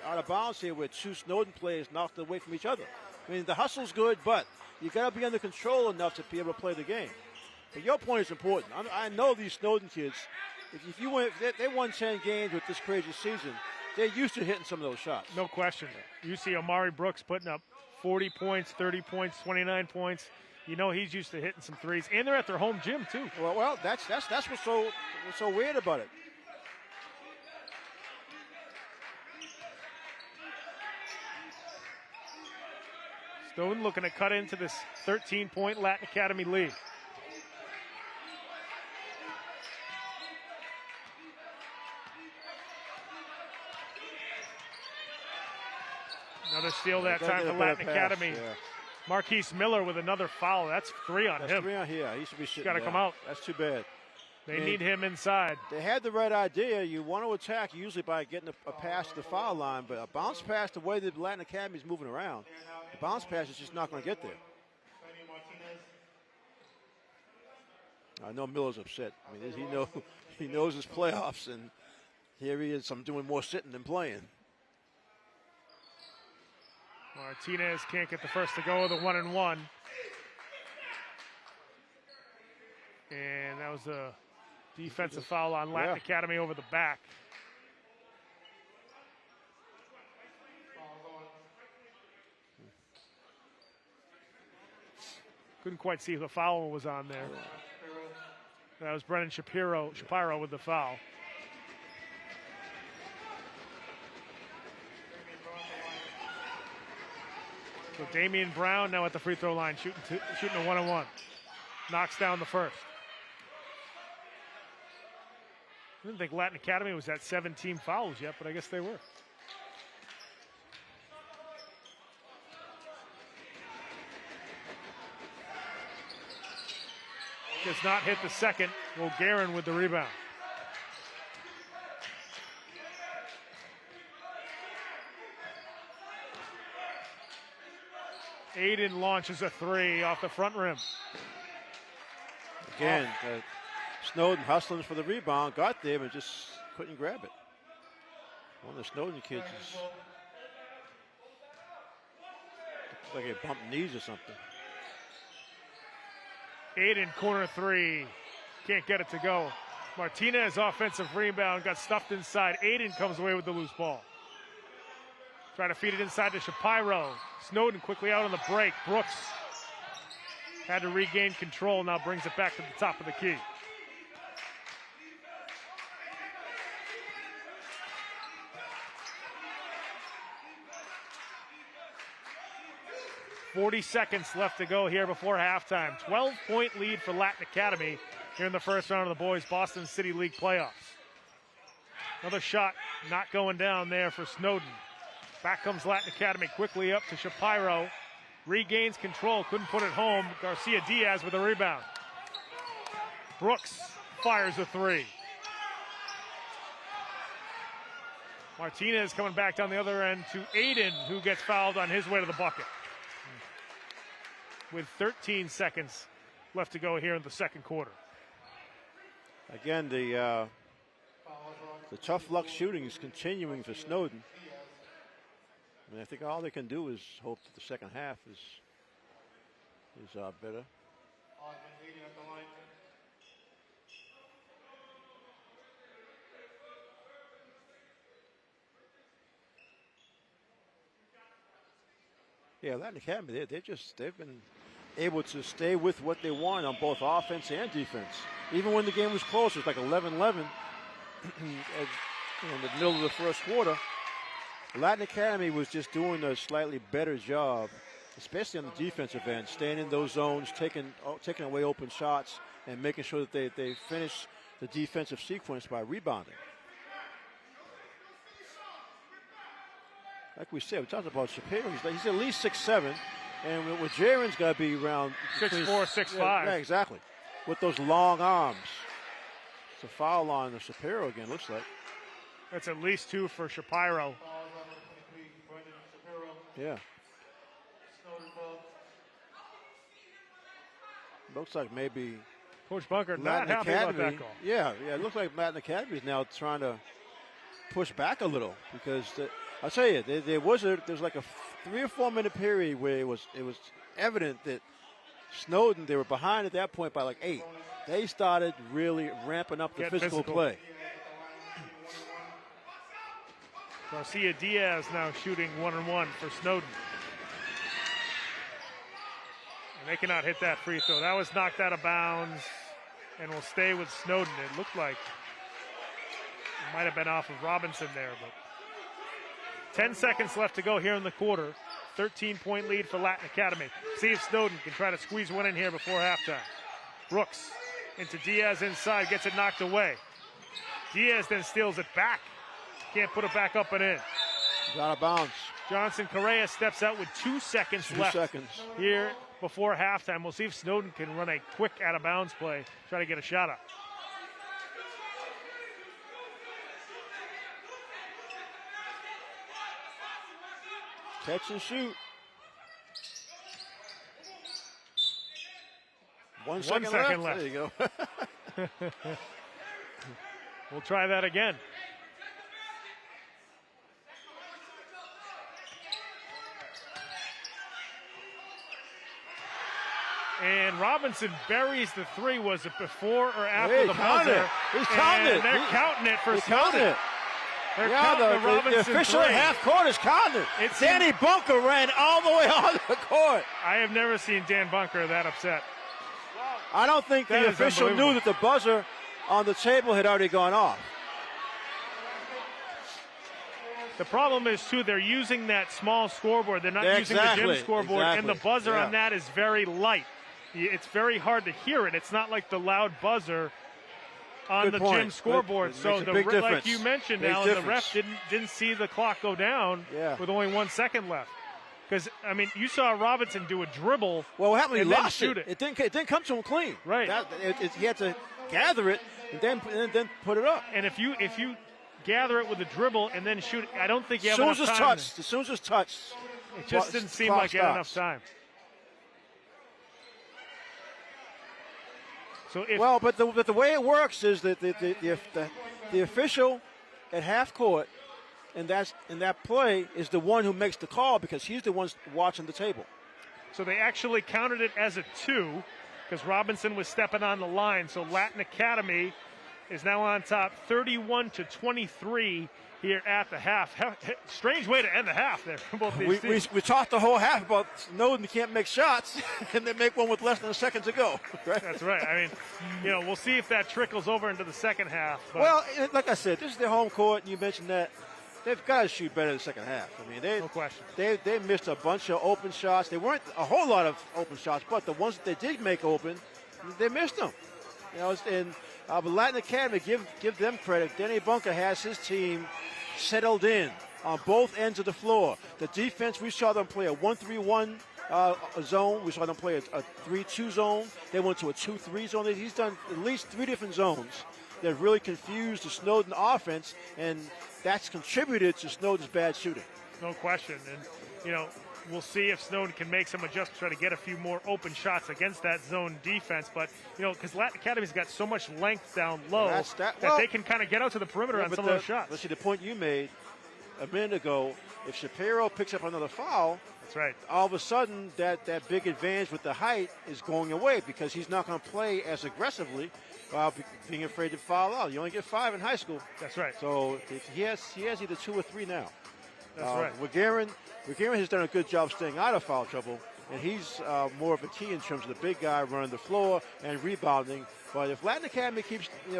out of bounds here where two Snowden players knocked away from each other. I mean, the hustle's good, but you got to be under control enough to be able to play the game. But your point is important. I know these Snowden kids. If they won 10 games with this crazy season, they're used to hitting some of those shots. No question. You see Amari Brooks putting up 40 points, 30 points, 29 points. You know he's used to hitting some threes, and they're at their home gym too. Well, that's what's so weird about it. Snowden looking to cut into this 13-point Latin Academy lead. Another steal that time for Latin Academy. Yeah. Marquise Miller with another foul. That's 3 on him. 3 on here. He should be sitting Got to come out. That's too bad. They need him inside. They had the right idea. You want to attack usually by getting a pass to the foul line, but a bounce pass, the way the Latin Academy is moving around, the bounce pass is just not going to get there. I know Miller's upset. I mean, he knows his playoffs, and here he is. I'm doing more sitting than playing. Martinez can't get the first to go, the 1-and-1. And that was a defensive foul on Latin Academy over the back. Couldn't quite see who the foul was on there. That was Brennan Shapiro with the foul. So Damian Brown now at the free throw line, shooting a 1-on-1. Knocks down the first. I didn't think Latin Academy was at 17 fouls yet, but I guess they were. Does not hit the second. Garen with the rebound. Aiden launches a 3 off the front rim. Again, Snowden hustling for the rebound, got there, but just couldn't grab it. One of the Snowden kids is like he bumped knees or something. Aiden, corner 3. Can't get it to go. Martinez, offensive rebound, got stuffed inside. Aiden comes away with the loose ball. Try to feed it inside to Shapiro. Snowden quickly out on the break. Brooks had to regain control, now brings it back to the top of the key. .40 seconds left to go here before halftime. 12-point lead for Latin Academy here in the first round of the boys Boston City League playoffs. Another shot not going down there for Snowden. Back comes Latin Academy quickly up to Shapiro. Regains control, couldn't put it home. Garcia Diaz with a rebound. Brooks fires a 3. Martinez coming back down the other end to Aiden, who gets fouled on his way to the bucket. With 13 seconds left to go here in the second quarter. Again, the tough luck shooting is continuing for Snowden. I mean, I think all they can do is hope that the second half is better. Yeah, Latin Academy, they've been able to stay with what they want on both offense and defense. Even when the game was close, it was like 11-11 in the middle of the first quarter. Latin Academy was just doing a slightly better job, especially on the defensive end, staying in those zones, taking away open shots, and making sure that they finish the defensive sequence by rebounding. Like we said, we talked about Shapiro. He's at least 6'7", and with Jaren's got to be around 6'4", 6'5". Yeah, exactly. With those long arms. It's a foul on Shapiro again, looks like. That's at least 2 for Shapiro. Yeah. Looks like maybe Coach Bunker not Latin happy about Academy. that call. Yeah, it looks like Latin Academy is now trying to push back a little because I'll tell you, there was like a 3 or 4 minute period where it was evident that Snowden, they were behind at that point by like 8. They started really ramping up the physical play. Garcia Diaz now shooting 1-1 for Snowden. And they cannot hit that free throw. That was knocked out of bounds and will stay with Snowden. It looked like it might have been off of Robinson there, but 10 seconds left to go here in the quarter. 13-point lead for Latin Academy. See if Snowden can try to squeeze one in here before halftime. Brooks into Diaz inside, gets it knocked away. Diaz then steals it back. Can't put it back up and in. Out of bounds. Johnson Correa steps out with 2 seconds left here before halftime. We'll see if Snowden can run a quick out-of-bounds play, try to get a shot up. Catch and shoot. 1 second left. There you go. We'll try that again. And Robinson buries the 3. Was it before or after the buzzer? He's counting it. They're counting it for Snowden. They're counting the Robinson official 3. half court is counting. Danny Bunker ran all the way on the court. I have never seen Dan Bunker that upset. I don't think the official knew that the buzzer on the table had already gone off. The problem is, too, they're using that small scoreboard. They're not using the gym scoreboard, and the buzzer on that is very light. It's very hard to hear it. It's not like the loud buzzer on the gym scoreboard. So, like you mentioned, now the ref didn't see the clock go down with only 1 second left. Because, I mean, you saw Robinson do a dribble. Well, what happened? He lost it. It didn't come to him clean. Right. He had to gather it and then put it up. And if you gather it with a dribble and then shoot, I don't think you have enough time. As soon as it's touched, it just didn't seem like he had enough time. So but the way it works is that the official at half court in that play is the one who makes the call because he's the one watching the table. So they actually counted it as a 2 because Robinson was stepping on the line. So Latin Academy is now on top 31-23 here at the half. Strange way to end the half there for both these teams. We talked the whole half about Snowden can't make shots, and they make one with less than a second to go. Right? That's right. I mean, we'll see if that trickles over into the second half. Well, like I said, this is their home court, and you mentioned that. They've got to shoot better in the second half. I mean, no question. They missed a bunch of open shots. They weren't a whole lot of open shots, but the ones that they did make open, they missed them. But Latin Academy, give them credit. Danny Bunker has his team settled in on both ends of the floor. The defense, we saw them play a 1-3-1 zone. We saw them play a 3-2 zone. They went to a 2-3 zone. He's done at least 3 different zones that really confused the Snowden offense, and that's contributed to Snowden's bad shooting. No question. And, we'll see if Snowden can make some adjustments, try to get a few more open shots against that zone defense. But, because Latin Academy's got so much length down low that they can kind of get out to the perimeter on some of those shots. Let's see, the point you made a minute ago, if Shapiro picks up another foul, that's right. All of a sudden, that big advantage with the height is going away because he's not going to play as aggressively being afraid to foul out. You only get 5 in high school. That's right. So he has either 2 or 3 now. That's right. McGarren has done a good job staying out of foul trouble, and he's more of a key in terms of the big guy running the floor and rebounding. But if Latin Academy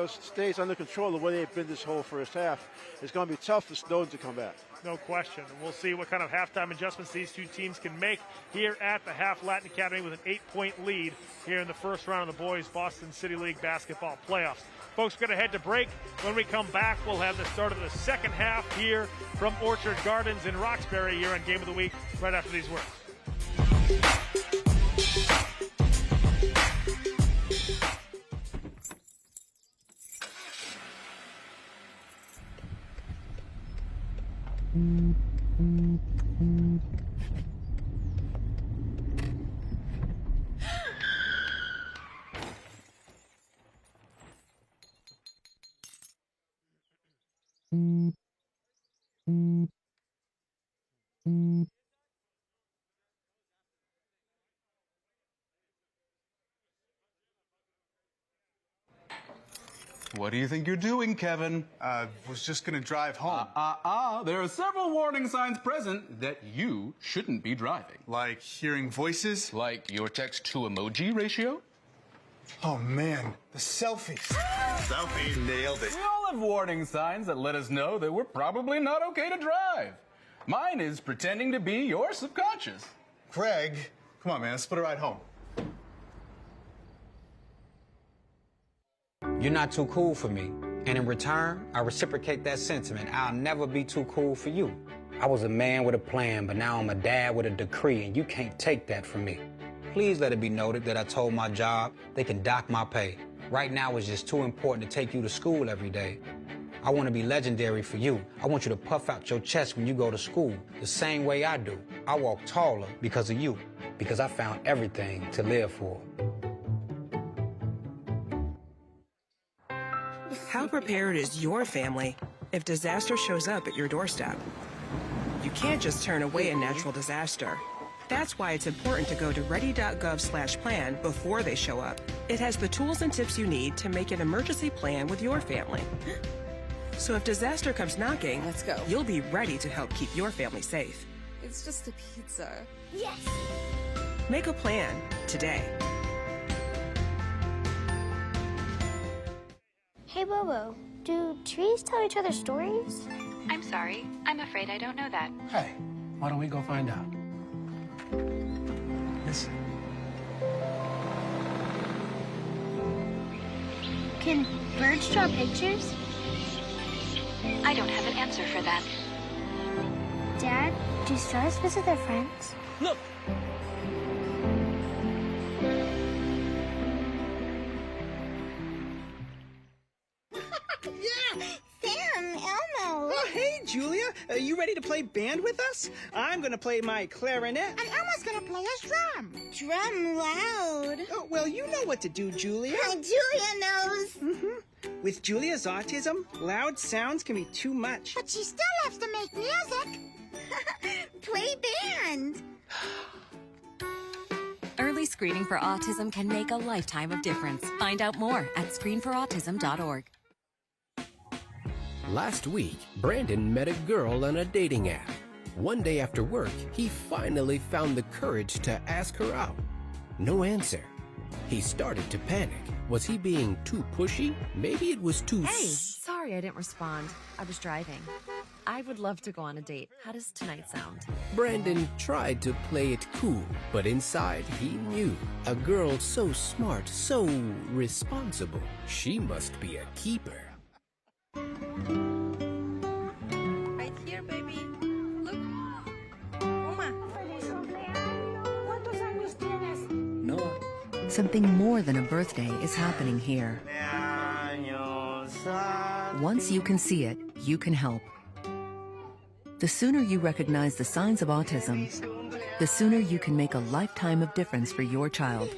stays under control the way they've been this whole first half, it's going to be tough for Snowden to come back. No question. And we'll see what kind of halftime adjustments these two teams can make here at the half. Latin Academy with an 8-point lead here in the first round of the boys Boston City League basketball playoffs. Folks, we're going to head to break. When we come back, we'll have the start of the second half here from Orchard Gardens in Roxbury here on Game of the Week right after these words. What do you think you're doing, Kevin? Was just gonna drive home. There are several warning signs present that you shouldn't be driving. Like hearing voices? Like your text-to-emoji ratio? Oh man, the selfies. Selfie, nailed it. We all have warning signs that let us know that we're probably not okay to drive. Mine is pretending to be your subconscious. Craig, come on man, let's split a ride home. You're not too cool for me. And in return, I reciprocate that sentiment. I'll never be too cool for you. I was a man with a plan, but now I'm a dad with a decree, and you can't take that from me. Please let it be noted that I told my job they can dock my pay. Right now it's just too important to take you to school every day. I want to be legendary for you. I want you to puff out your chest when you go to school, the same way I do. I walk taller because of you, because I found everything to live for. How prepared is your family if disaster shows up at your doorstep? You can't just turn away a natural disaster. That's why it's important to go to ready.gov/plan before they show up. It has the tools and tips you need to make an emergency plan with your family. So if disaster comes knocking, let's go. You'll be ready to help keep your family safe. It's just a pizza. Yes! Make a plan today. Hey, Bobo, do trees tell each other stories? I'm sorry. I'm afraid I don't know that. Hey, why don't we go find out? Listen. Can birds draw pictures? I don't have an answer for that. Dad, do stars visit their friends? Look! Julia, are you ready to play band with us? I'm gonna play my clarinet. And Elma's gonna play his drum. Drum loud. Oh, well, you know what to do, Julia. Julia knows. With Julia's autism, loud sounds can be too much. But she still loves to make music. Play band. Early screening for autism can make a lifetime of difference. Find out more at screenforautism.org. Last week, Brandon met a girl on a dating app. One day after work, he finally found the courage to ask her out. No answer. He started to panic. Was he being too pushy? Maybe it was too... Hey, sorry I didn't respond. I was driving. I would love to go on a date. How does tonight sound? Brandon tried to play it cool, but inside he knew. A girl so smart, so responsible. She must be a keeper. Right here, baby. Look. Uma. Noah. Something more than a birthday is happening here. Once you can see it, you can help. The sooner you recognize the signs of autism, the sooner you can make a lifetime of difference for your child.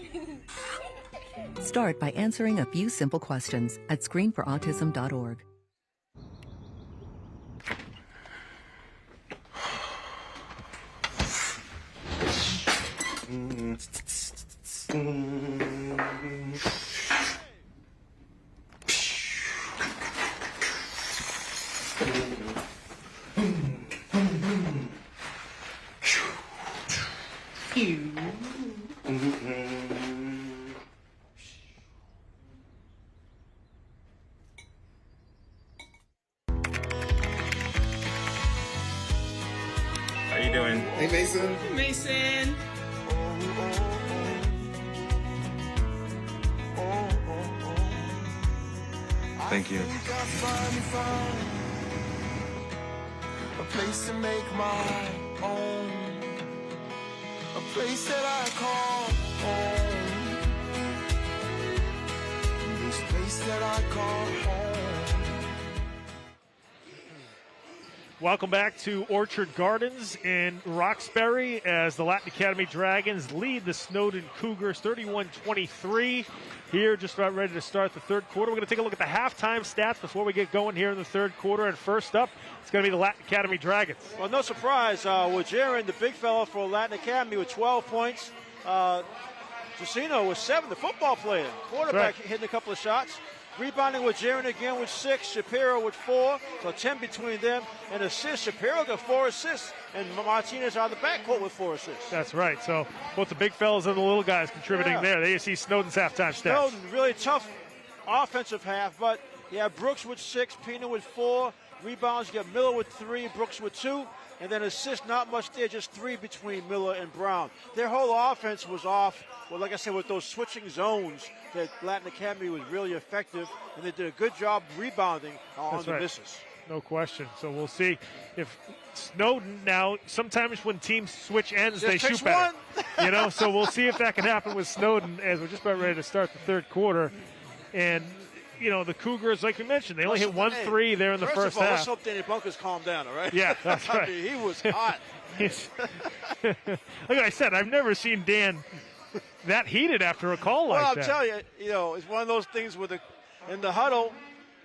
Start by answering a few simple questions at screenforautism.org. How you doing? Hey, Mason. Mason! Thank you. A place to make my own. A place that I call home. This place that I call home. Welcome back to Orchard Gardens in Roxbury as the Latin Academy Dragons lead the Snowden Cougars 31-23. Here, just about ready to start the third quarter. We're going to take a look at the halftime stats before we get going here in the third quarter. And first up, it's going to be the Latin Academy Dragons. Well, no surprise. Jaron, the big fella for Latin Academy, with 12 points. Jacino with 7, the football player. Quarterback hitting a couple of shots. Rebounding with Jaron again with 6, Shapiro with 4, so 10 between them. And assists, Shapiro got 4 assists, and Martinez out of the backcourt with 4 assists. That's right. So both the big fellas and the little guys contributing there. There you see Snowden's halftime stats. Snowden, really tough offensive half, but you have Brooks with 6, Pina with 4. Rebounds, you got Miller with 3, Brooks with 2. And then assists, not much there, just 3 between Miller and Brown. Their whole offense was off, well, like I said, with those switching zones that Latin Academy was really effective, and they did a good job rebounding on the misses. No question. So we'll see if Snowden now, sometimes when teams switch ends, Just they shoot better. You know, so we'll see if that can happen with Snowden as we're just about ready to start the third quarter. And, you know, the Cougars, like we mentioned, they only hit 1 3 there in the first of all, half. Let's hope Danny Bunkers calm down, all right? Yeah, that's right. I mean, he was hot. Like I said, I've never seen Dan that heated after a call like that. Well, I'll tell you, you know, it's one of those things where in the huddle,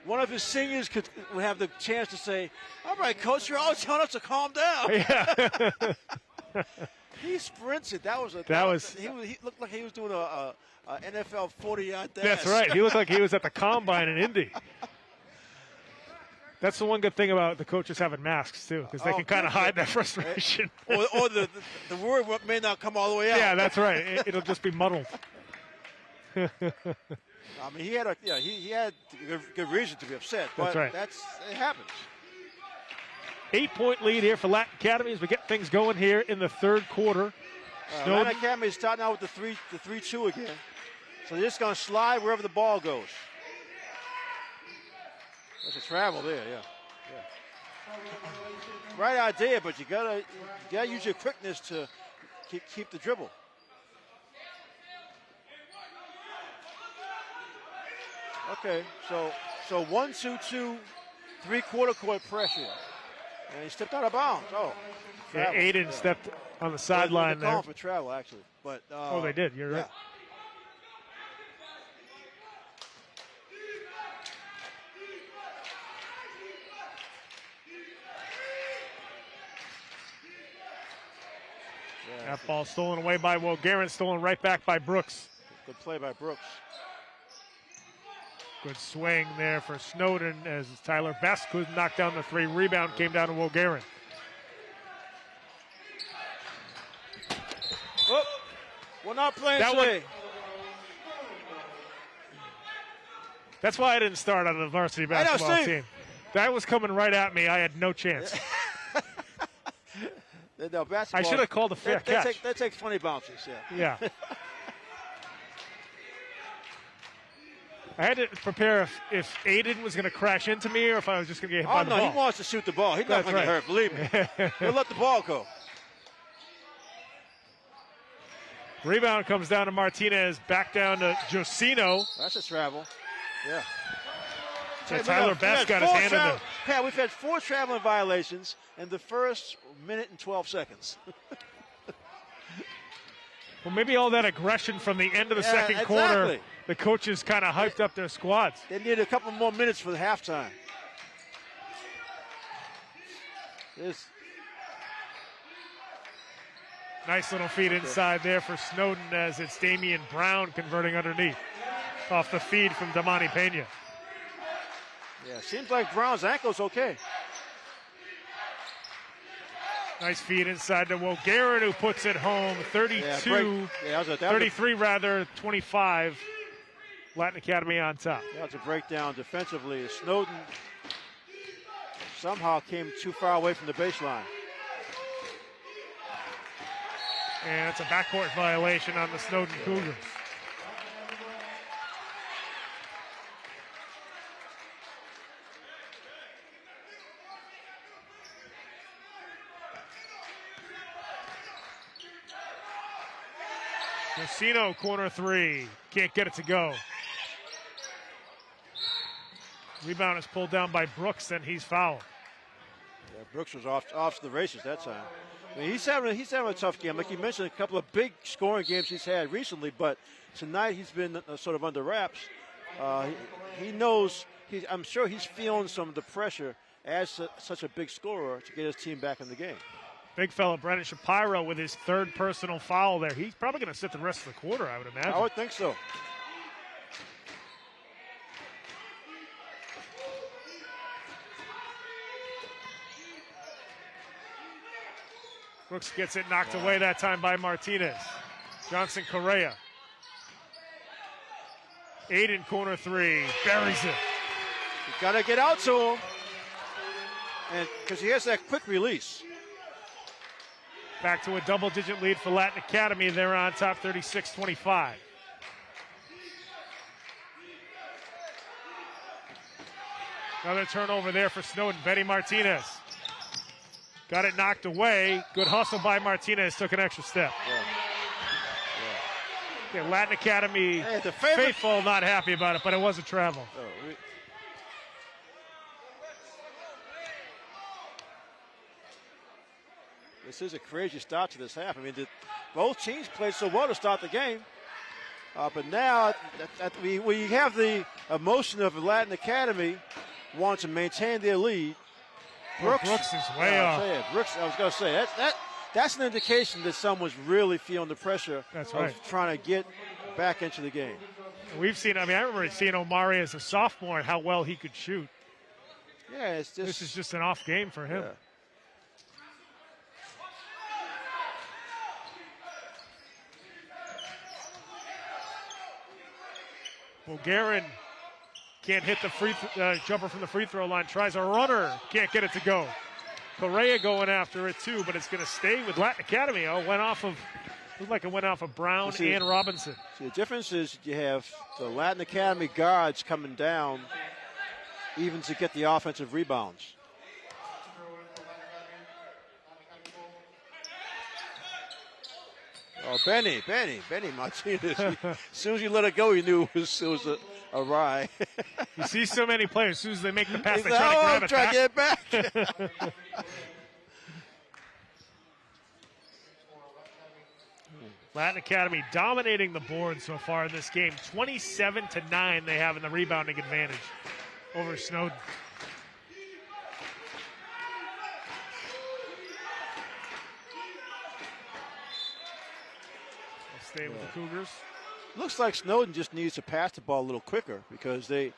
one of his seniors would have the chance to say, all right, Coach, you're always telling us to calm down. Yeah. He sprinted. He looked like he was doing a NFL 40-yard dash. That's right. He looked like he was at the combine in Indy. That's the one good thing about the coaches having masks, too, because they can kind of hide that frustration. or the word may not come all the way out. Yeah, that's right. It'll just be muddled. I mean, he had good reason to be upset, but that's right. It happens. 8-point lead here for Latin Academy as we get things going here in the third quarter. Latin Academy is starting out with the 3-2 again. So they're just going to slide wherever the ball goes. There's a travel there, yeah. Right idea, but you gotta use your quickness to keep the dribble. Okay, so 1-2-2, 3-quarter court pressure. And he stepped out of bounds. Oh, yeah, Aiden stepped on the sideline there. For travel, actually. But oh, they did. You're right. Yeah, that ball stolen away by Wogarin, stolen right back by Brooks. Good play by Brooks. Good swing there for Snowden as Tyler Best couldn't knock down the 3. Rebound came down to Wogarin. Oh, we're not playing today. That's why I didn't start on the varsity basketball team. That was coming right at me. I had no chance. No, basketball, I should have called a fair catch. That takes 20 bounces, yeah. I had to prepare if Aiden was going to crash into me or if I was just going to get hit by the ball. Oh, no, he wants to shoot the ball. He's not going to get hurt, believe me. He'll let the ball go. Rebound comes down to Martinez, back down to Josino. That's a travel. Yeah. So Tyler Best got his hand in there. Yeah, we've had 4 traveling violations in the first minute and 12 seconds. Well, maybe all that aggression from the end of the second quarter, the coaches kind of hyped up their squads. They need a couple more minutes for the halftime. Nice little feed inside there for Snowden as it's Damian Brown converting underneath off the feed from Damani Pena. Yeah, seems like Brown's ankle's okay. Nice feed inside to Wogarin, who puts it home. 33 rather, 25. Latin Academy on top. Yeah, it's a breakdown defensively. Snowden somehow came too far away from the baseline. And it's a backcourt violation on the Snowden Cougars. Josino, corner 3. Can't get it to go. Rebound is pulled down by Brooks, and he's fouled. Yeah, Brooks was off to the races that time. I mean, he's having a tough game. Like you mentioned, a couple of big scoring games he's had recently, but tonight he's been sort of under wraps. He knows, I'm sure he's feeling some of the pressure as such a big scorer to get his team back in the game. Big fella Brennan Shapiro with his 3rd personal foul there. He's probably going to sit the rest of the quarter, I would imagine. I would think so. Brooks gets it knocked away that time by Martinez. Johnson Correa. Aiden, corner three, buries it. You got to get out to him, and because he has that quick release. Back to a double-digit lead for Latin Academy. They're on top 36-25. Another turnover there for Snowden. Benny Martinez. Got it knocked away. Good hustle by Martinez. Took an extra step. Yeah, Latin Academy faithful not happy about it, but it was a travel. This is a crazy start to this half. I mean, both teams played so well to start the game. But now we have the emotion of Latin Academy wanting to maintain their lead. Brooks is way off. Brooks, I was going to say, that's an indication that someone's really feeling the pressure of trying to get back into the game. We've seen, I remember seeing Omari as a sophomore and how well he could shoot. Yeah, it's just. This is just an off game for him. Yeah. Bulgarin can't hit the jumper from the free throw line. Tries a runner, can't get it to go. Correa going after it too, but it's going to stay with Latin Academy. Looked like it went off of Brown and Robinson. See, the difference is you have the Latin Academy guards coming down even to get the offensive rebounds. Oh, Benny Martinez. As soon as you let it go, you knew it was a rye. You see so many players, as soon as they make the pass, they try try to grab it back. To get it back. Latin Academy dominating the board so far in this game. 27-9 they have in the rebounding advantage over Snowden. They'll stay with the Cougars. Looks like Snowden just needs to pass the ball a little quicker because they're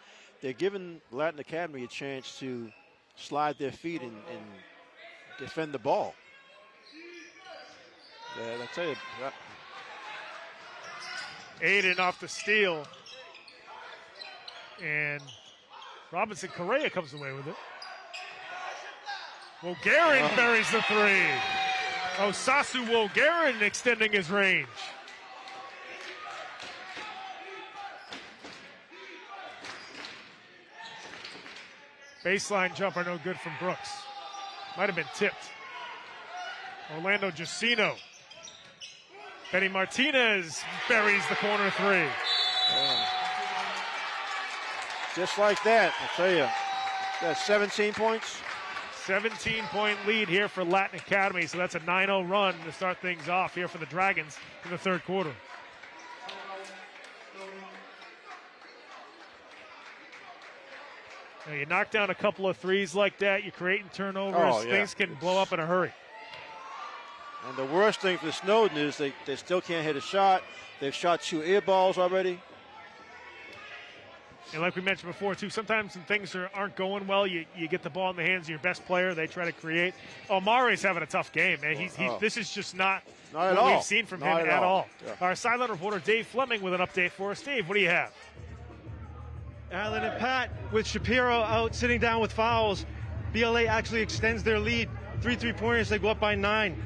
giving Latin Academy a chance to slide their feet and defend the ball. Yeah, I tell you. Aiden off the steal. And Robinson Correa comes away with it. Wolgarin buries the three. Osasu Wolgarin extending his range. Baseline jumper, no good from Brooks. Might have been tipped. Orlando Giacino. Benny Martinez buries the corner three. Just like that, I'll tell you. That's 17 points. 17-point lead here for Latin Academy, so that's a 9-0 run to start things off here for the Dragons in the third quarter. Now you knock down a couple of threes like that, you're creating turnovers, things can blow up in a hurry. And the worst thing for Snowden is they still can't hit a shot. They've shot 2 air balls already. And like we mentioned before, too, sometimes when things aren't going well, you get the ball in the hands of your best player. They try to create. Omari's having a tough game, man. This is just not at what all. we've seen from him at all. Yeah. Our sideline reporter, Dave Fleming, with an update for us. Dave, what do you have? Alan and Pat, with Shapiro out sitting down with fouls, BLA actually extends their lead. 3 3-pointers, they go up by 9.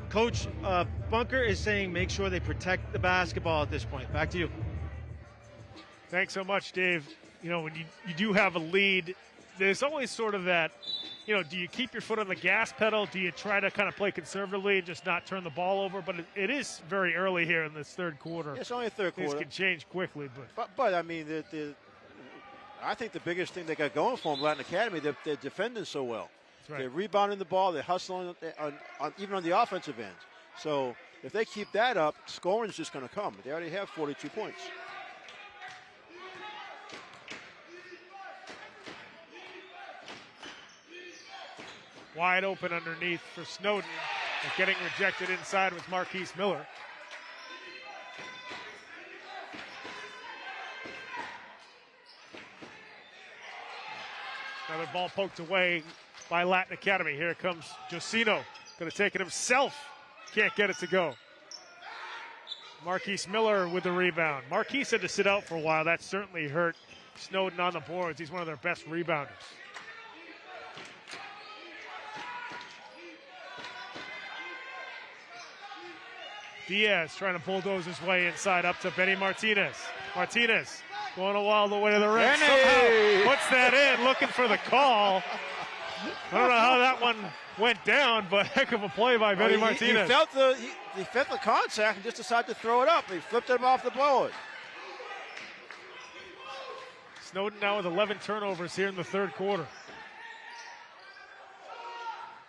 Coach Bunker is saying make sure they protect the basketball at this point. Back to you. Thanks so much, Dave. You know, when you do have a lead, there's always sort of that, you know, do you keep your foot on the gas pedal? Do you try to kind of play conservatively and just not turn the ball over? But it is very early here in this third quarter. It's only a third quarter. Things can change quickly. But I mean, I think the biggest thing they got going for them, Latin Academy, they're defending so well. Right. They're rebounding the ball. They're hustling even on the offensive end. So if they keep that up, scoring is just going to come. They already have 42 points. Wide open underneath for Snowden. And getting rejected inside with Marquise Miller. Another ball poked away by Latin Academy. Here comes Giacino. Going to take it himself. Can't get it to go. Marquise Miller with the rebound. Marquise had to sit out for a while. That certainly hurt Snowden on the boards. He's one of their best rebounders. Diaz trying to bulldoze his way inside up to Benny Martinez. Martinez going all the way to the rim. Somehow puts that in, looking for the call. I don't know how that one went down, but heck of a play by Benny Martinez. He felt the contact and just decided to throw it up. He flipped it off the board. Snowden now with 11 turnovers here in the third quarter.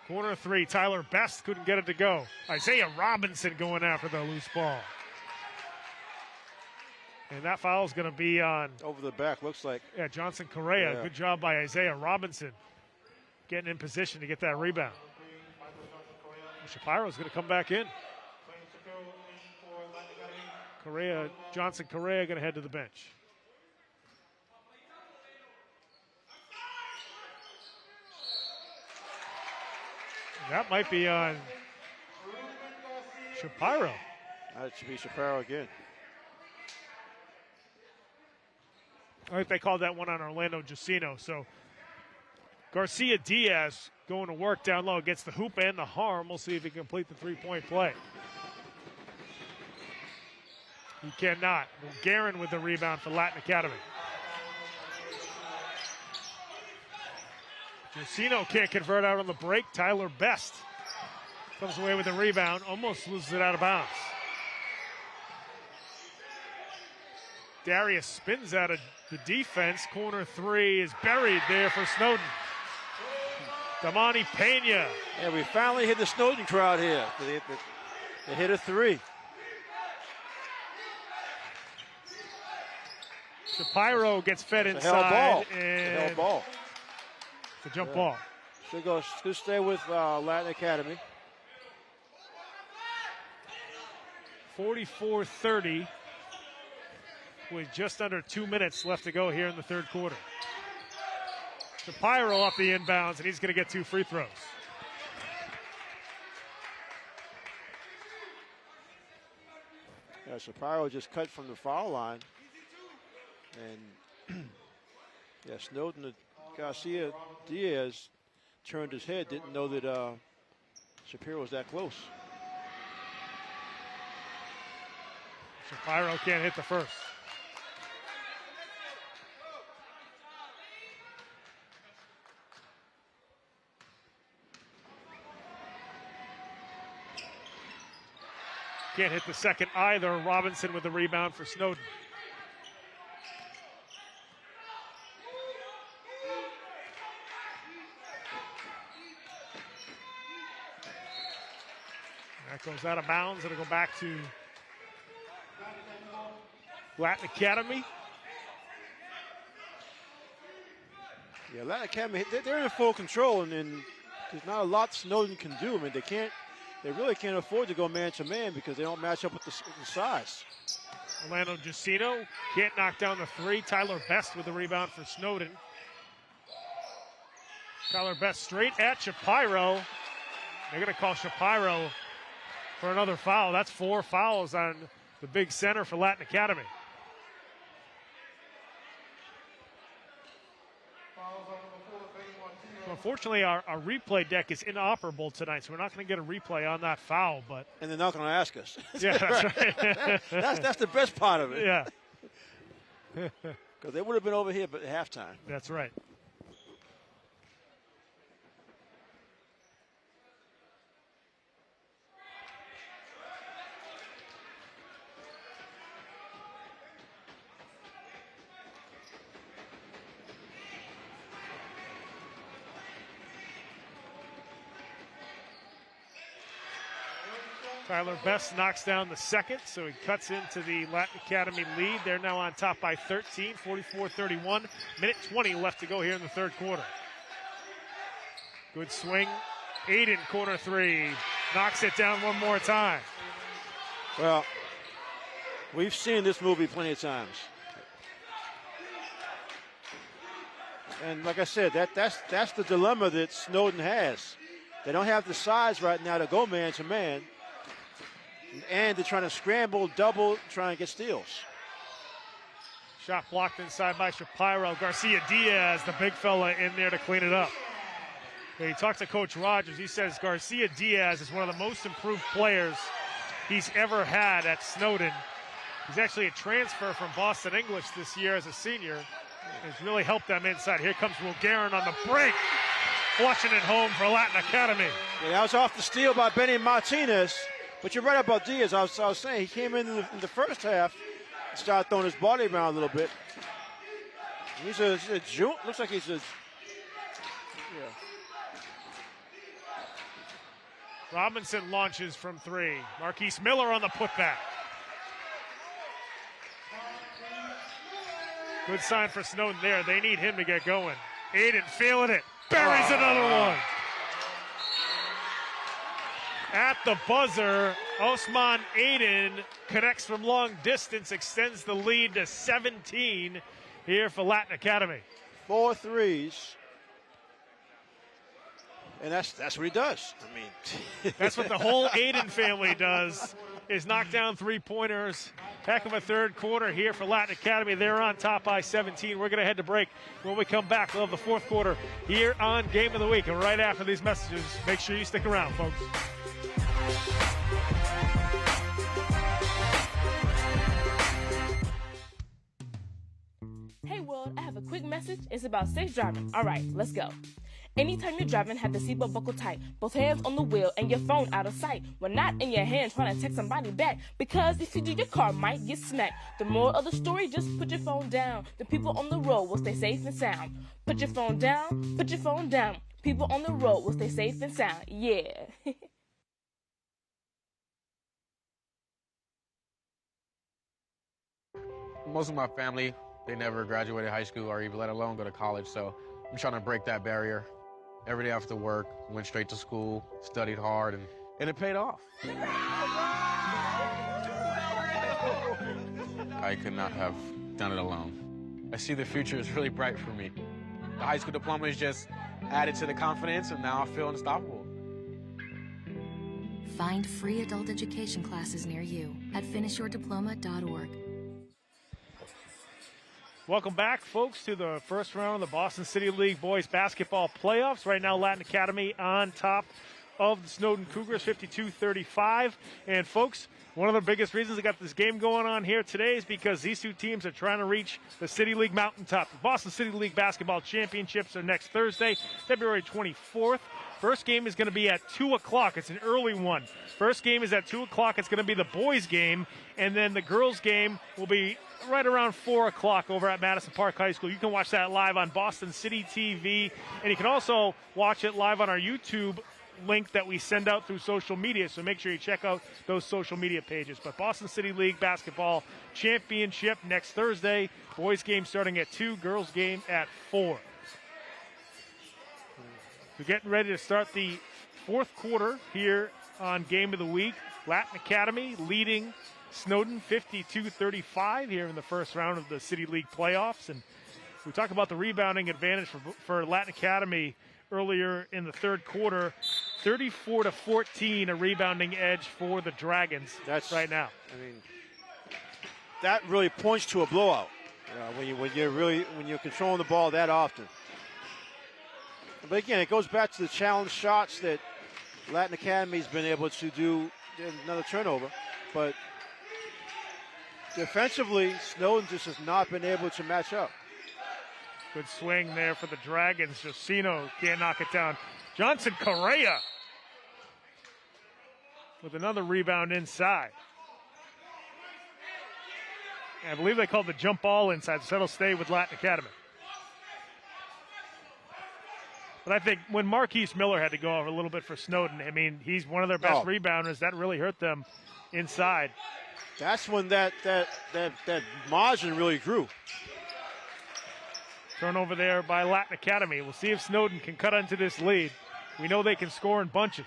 Corner three, Tyler Best couldn't get it to go. Isaiah Robinson going after the loose ball. And that foul is going to be on. Over the back, looks like. Yeah, Johnson Correa. Yeah. Good job by Isaiah Robinson getting in position to get that rebound. Shapiro's going to come back in. Johnson Correa going to head to the bench. That might be on Shapiro. That should be Shapiro again. I think they called that one on Orlando Giacino. So Garcia Diaz going to work down low, gets the hoop and the harm. We'll see if he can complete the three-point play. He cannot. Guerin with the rebound for Latin Academy. Giacino can't convert out on the break. Tyler Best comes away with the rebound, almost loses it out of bounds. Darius spins out of the defense. Corner three is buried there for Snowden. Damani Pena. Yeah, we finally hit the Snowden crowd here. They hit a three. Shapiro gets fed it's inside. A hell ball. And it's a hell ball. It's a jump ball. Should stay with Latin Academy. 44-30 with just under 2 minutes left to go here in the third quarter. Shapiro off the inbounds, and he's going to get 2 free throws. Yeah, Shapiro just cut from the foul line. And yeah, Snowden, Garcia Diaz turned his head, didn't know that Shapiro was that close. Shapiro can't hit the first. Can't hit the second either. Robinson with the rebound for Snowden. That goes out of bounds. It'll go back to Latin Academy. Yeah, Latin Academy, they're in full control, and there's not a lot Snowden can do. I mean, they really can't afford to go man-to-man because they don't match up with the size. Orlando Giacino can't knock down the three. Tyler Best with the rebound for Snowden. Tyler Best straight at Shapiro. They're going to call Shapiro for another foul. That's 4 fouls on the big center for Latin Academy. Unfortunately, our replay deck is inoperable tonight, so we're not going to get a replay on that foul. But and they're not going to ask us. Yeah, that's right. that's the best part of it. Yeah. Because they would have been over here at halftime. That's right. Tyler Best knocks down the second, so he cuts into the Latin Academy lead. They're now on top by 13, 44-31. Minute 20 left to go here in the third quarter. Good swing. Aiden, corner three. Knocks it down one more time. Well, we've seen this movie plenty of times. And like I said, that's the dilemma that Snowden has. They don't have the size right now to go man-to-man. And they're trying to scramble, double, try and get steals. Shot blocked inside by Shapiro. Garcia Diaz, the big fella, in there to clean it up. He talked to Coach Rogers. He says Garcia Diaz is one of the most improved players he's ever had at Snowden. He's actually a transfer from Boston English this year as a senior. Has really helped them inside. Here comes Will Guerin on the break. Flushing it home for Latin Academy. Yeah, that was off the steal by Benny Martinez. But you're right about Diaz. I was saying he came in the first half and started throwing his body around a little bit. He's a looks like he's a, yeah. Robinson launches from three. Marquise Miller on the putback. Good sign for Snowden there. They need him to get going. Aiden feeling it. Buries another one. At the buzzer, Osman Aiden connects from long distance, extends the lead to 17 here for Latin Academy. 4 threes. And that's what he does. I mean, that's what the whole Aiden family does, is knock down three-pointers. Heck of a third quarter here for Latin Academy. They're on top by 17. We're going to head to break. When we come back, we'll have the fourth quarter here on Game of the Week. And right after these messages, make sure you stick around, folks. Hey world, I have a quick message. It's about safe driving. All right, let's go. Anytime you're driving, have the seatbelt buckled tight. Both hands on the wheel and your phone out of sight. When not in your hand trying to text somebody back. Because if you do, your car might get smacked. The moral of the story, just put your phone down. The people on the road will stay safe and sound. Put your phone down, put your phone down. People on the road will stay safe and sound. Yeah. Most of my family, they never graduated high school or even let alone go to college, so I'm trying to break that barrier. Every day after work, went straight to school, studied hard, and it paid off. I could not have done it alone. I see the future is really bright for me. The high school diploma is just added to the confidence, and now I feel unstoppable. Find free adult education classes near you at finishyourdiploma.org. Welcome back, folks, to the first round of the Boston City League boys basketball playoffs. Right now, Latin Academy on top of the Snowden Cougars, 52-35. And, folks, one of the biggest reasons they got this game going on here today is because these two teams are trying to reach the City League mountaintop. The Boston City League basketball championships are next Thursday, February 24th. First game is going to be at 2 o'clock. It's an early one. First game is at 2 o'clock. It's going to be the boys' game, and then the girls' game will be right around 4 o'clock over at Madison Park High School. You can watch that live on Boston City TV, and you can also watch it live on our YouTube link that we send out through social media, so make sure you check out those social media pages. But Boston City League basketball championship next Thursday. Boys' game starting at 2, girls' game at 4. We're getting ready to start the fourth quarter here on Game of the Week. Latin Academy leading Snowden 52-35 here in the first round of the City League playoffs. And we talked about the rebounding advantage for Latin Academy earlier in the third quarter. 34-14, a rebounding edge for the Dragons right now. I mean, that really points to a blowout when you're controlling the ball that often. But again, it goes back to the challenge shots that Latin Academy's been able to do. Another turnover, but defensively, Snowden just has not been able to match up. Good swing there for the Dragons. Josino can't knock it down. Johnson Correa with another rebound inside. And I believe they called the jump ball inside, so that'll stay with Latin Academy. But I think when Marquise Miller had to go over a little bit for Snowden, I mean, he's one of their best rebounders. That really hurt them inside. That's when that margin really grew. Turnover there by Latin Academy. We'll see if Snowden can cut into this lead. We know they can score in bunches.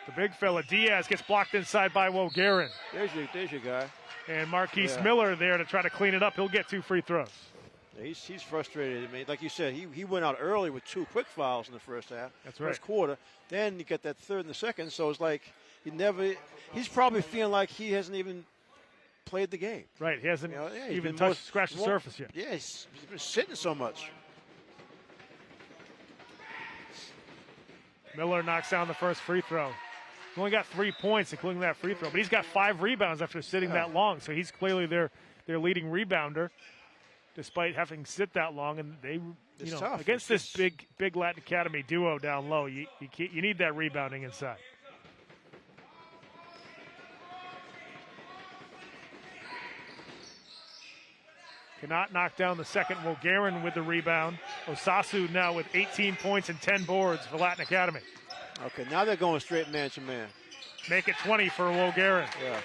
The big fella, Diaz, gets blocked inside by Will Guerin. There's your guy. And Marquise Miller there to try to clean it up. He'll get 2 free throws. He's frustrated. I mean, like you said, he went out early with 2 quick fouls in the first half. That's right. First quarter. Then you get that third and the second. So it's like he's probably feeling like he hasn't even played the game. Right. He hasn't even scratched the surface yet. Yeah, he's been sitting so much. Miller knocks down the first free throw. He's only got 3 points, including that free throw, but he's got 5 rebounds after sitting that long. So he's clearly their leading rebounder, despite having to sit that long. And they, against this big Latin Academy duo down low, you need that rebounding inside. Cannot knock down the second. Wolgarin with the rebound. Osasu now with 18 points and 10 boards for Latin Academy. Okay, now they're going straight man-to-man. Make it 20 for Wolgarin. Yeah.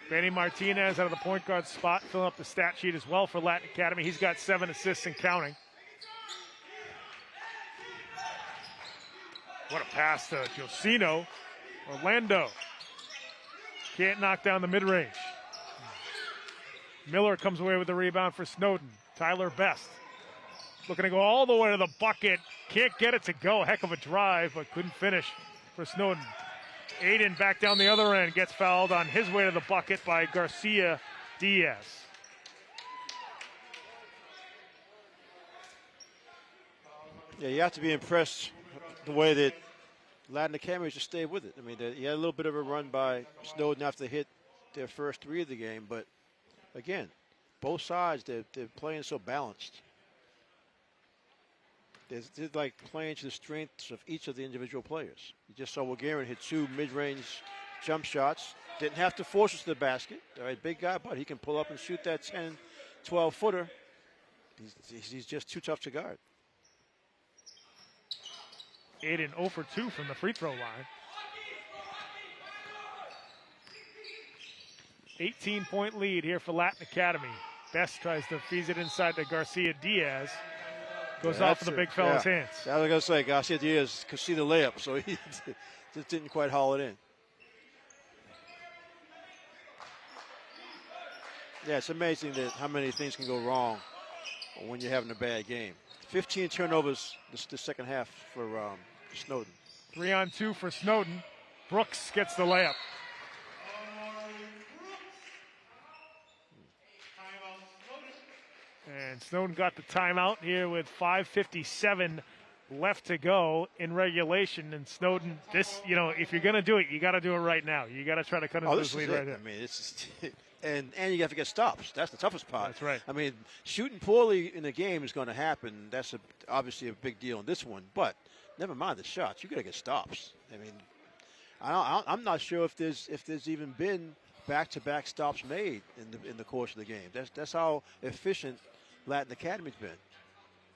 Benny Martinez out of the point guard spot, filling up the stat sheet as well for Latin Academy. He's got 7 assists and counting. What a pass to Josino. Orlando can't knock down the mid-range. Miller comes away with the rebound for Snowden. Tyler Best looking to go all the way to the bucket. Can't get it to go. Heck of a drive, but couldn't finish for Snowden. Aiden back down the other end, gets fouled on his way to the bucket by Garcia Diaz. Yeah, you have to be impressed the way that Latin Academy just stayed with it. I mean, he had a little bit of a run by Snowden after they hit their first 3 of the game, but again, both sides, they're playing so balanced. They're like playing to the strengths of each of the individual players. You just saw Wolgarin hit 2 mid-range jump shots. Didn't have to force it to the basket. All right, big guy, but he can pull up and shoot that 10, 12-footer. He's just too tough to guard. Aiden 0 for 2 from the free throw line. 18-point lead here for Latin Academy. Best tries to feed it inside to Garcia Diaz. Goes off of the big fella's hands. I was going to say, Garcia Diaz could see the layup, so he just didn't quite haul it in. Yeah, it's amazing that how many things can go wrong when you're having a bad game. 15 turnovers the second half for Snowden. 3-on-2 for Snowden. Brooks gets the layup. And Snowden got the timeout here with 5:57 left to go in regulation. And Snowden, if you're going to do it, you got to do it right now. You got to try to cut into this lead right now. I mean, it's and you have to get stops. That's the toughest part. That's right. I mean, shooting poorly in the game is going to happen. That's obviously a big deal in this one. But never mind the shots. You got to get stops. I mean, I'm not sure if there's even been back-to-back stops made in the course of the game. That's how efficient Latin Academy's been.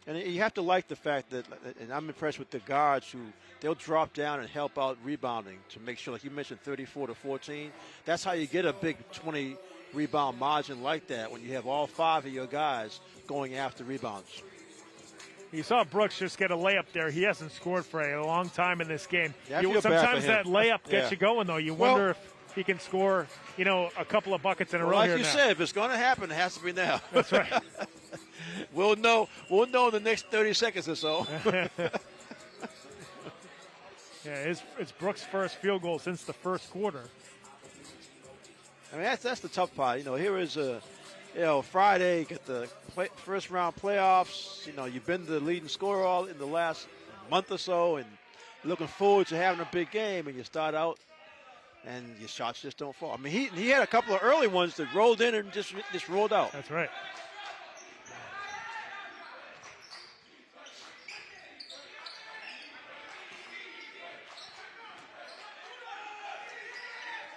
And you have to like the fact that, and I'm impressed with the guards who they'll drop down and help out rebounding to make sure, like you mentioned, 34-14. That's how you get a big 20 rebound margin like that when you have all 5 of your guys going after rebounds. You saw Brooks just get a layup there. He hasn't scored for a long time in this game. Yeah, sometimes that layup gets you going, though. You wonder if he can score, a couple of buckets in a row like here you now. said, if it's going to happen, it has to be now. That's right. We'll know in the next 30 seconds or so. Yeah, it's Brooks' first field goal since the first quarter. I mean, that's the tough part. Here is Friday, you get the first round playoffs. You've been the leading scorer all in the last month or so, and looking forward to having a big game, and you start out and your shots just don't fall. I mean, he had a couple of early ones that rolled in and just rolled out. That's right.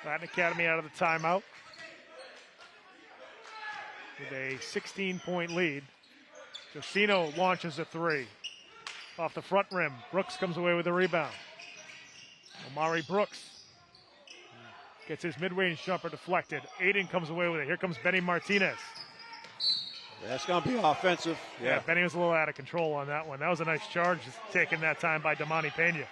Latin Academy out of the timeout with a 16-point lead. Josino launches a 3 off the front rim. Brooks comes away with the rebound. Omari Brooks gets his mid-range jumper deflected. Aiden comes away with it. Here comes Benny Martinez. That's going to be offensive. Yeah, Benny was a little out of control on that one. That was a nice charge taken that time by Damani Pena.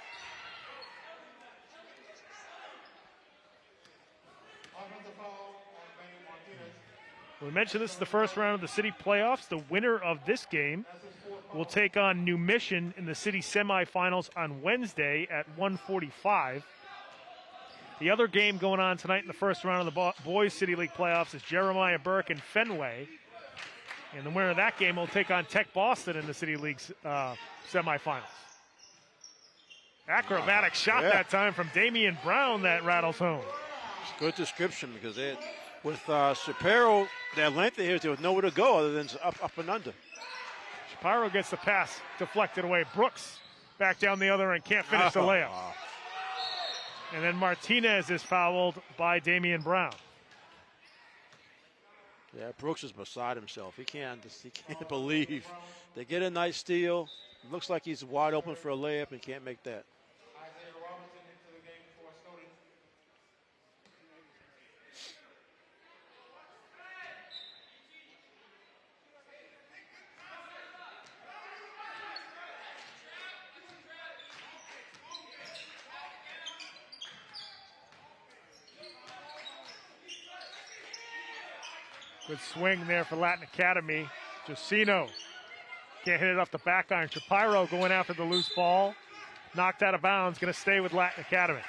We mentioned this is the first round of the city playoffs. The winner of this game will take on New Mission in the city semifinals on Wednesday at 1:45. The other game going on tonight in the first round of the Boys City League playoffs is Jeremiah Burke and Fenway. And the winner of that game will take on Tech Boston in the City League's semifinals. Acrobatic shot that time from Damian Brown that rattles home. It's a good description because with Shapiro, their length of here, there was nowhere to go other than up and under. Shapiro gets the pass deflected away. Brooks back down the other end, can't finish the layup. And then Martinez is fouled by Damian Brown. Yeah, Brooks is beside himself. He can't believe. They get a nice steal. It looks like he's wide open for a layup and can't make that. Good swing there for Latin Academy. Jacino can't hit it off the back iron. Shapiro going after the loose ball. Knocked out of bounds. Going to stay with Latin Academy.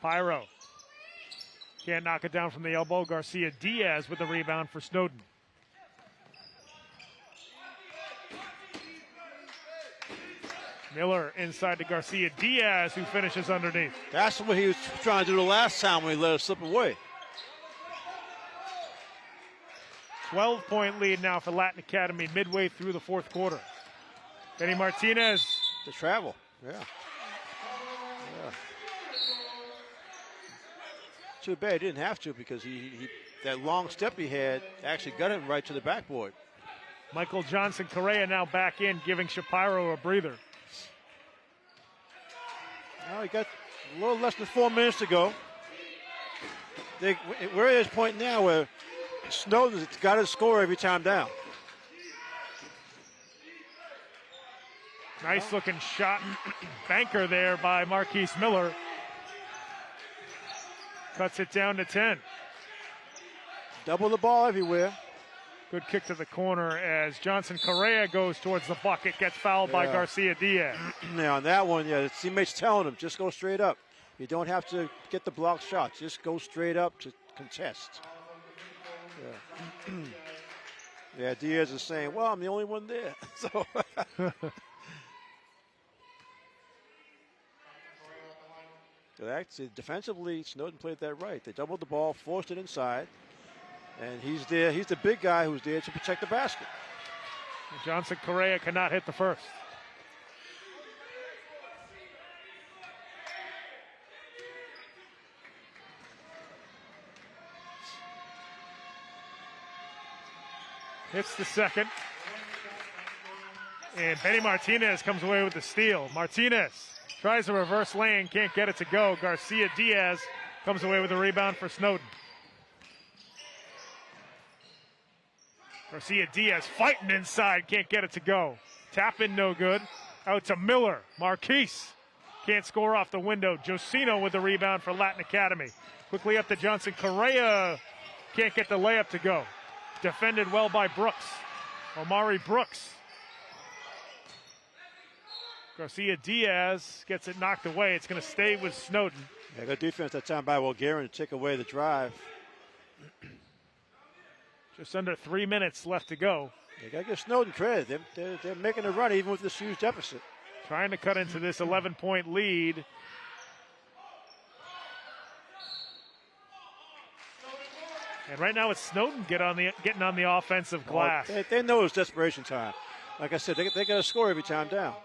Pyro can't knock it down from the elbow. Garcia Diaz with the rebound for Snowden. Miller inside to Garcia Diaz, who finishes underneath. That's what he was trying to do the last time when he let it slip away. 12-point lead now for Latin Academy midway through the fourth quarter. Benny Martinez. To travel, yeah. Too bad he didn't have to because he that long step he had actually got him right to the backboard. Michael Johnson Correa now back in, giving Shapiro a breather. Now he got a little less than 4 minutes to go. We're at this point now where Snowden's got to score every time down. Nice looking shot. Banker there by Marquise Miller. Cuts it down to 10. Double the ball everywhere. Good kick to the corner as Johnson Correa goes towards the bucket, gets fouled by Garcia Diaz. Now on that one, his teammates telling him, just go straight up. You don't have to get the block shots. Just go straight up to contest. Yeah, Diaz is saying, well, I'm the only one there. So. Actually, defensively, Snowden played that right. They doubled the ball, forced it inside, and he's there. He's the big guy who's there to protect the basket. Johnson Correa cannot hit the first. Hits the second. And Benny Martinez comes away with the steal. Martinez tries a reverse lane, can't get it to go. Garcia Diaz comes away with a rebound for Snowden. Garcia Diaz fighting inside, can't get it to go. Tap in, no good. Out to Miller. Marquise can't score off the window. Josino with the rebound for Latin Academy. Quickly up to Johnson Correa. Can't get the layup to go. Defended well by Brooks. Omari Brooks. Garcia Diaz gets it knocked away. It's going to stay with Snowden. Yeah, good defense that time by Walgarian to take away the drive. Just under 3 minutes left to go. You got to give Snowden credit. They're making a run even with this huge deficit. Trying to cut into this 11-point lead. And right now it's Snowden getting on the offensive glass. They know it's desperation time. Like I said, they got to score every time down.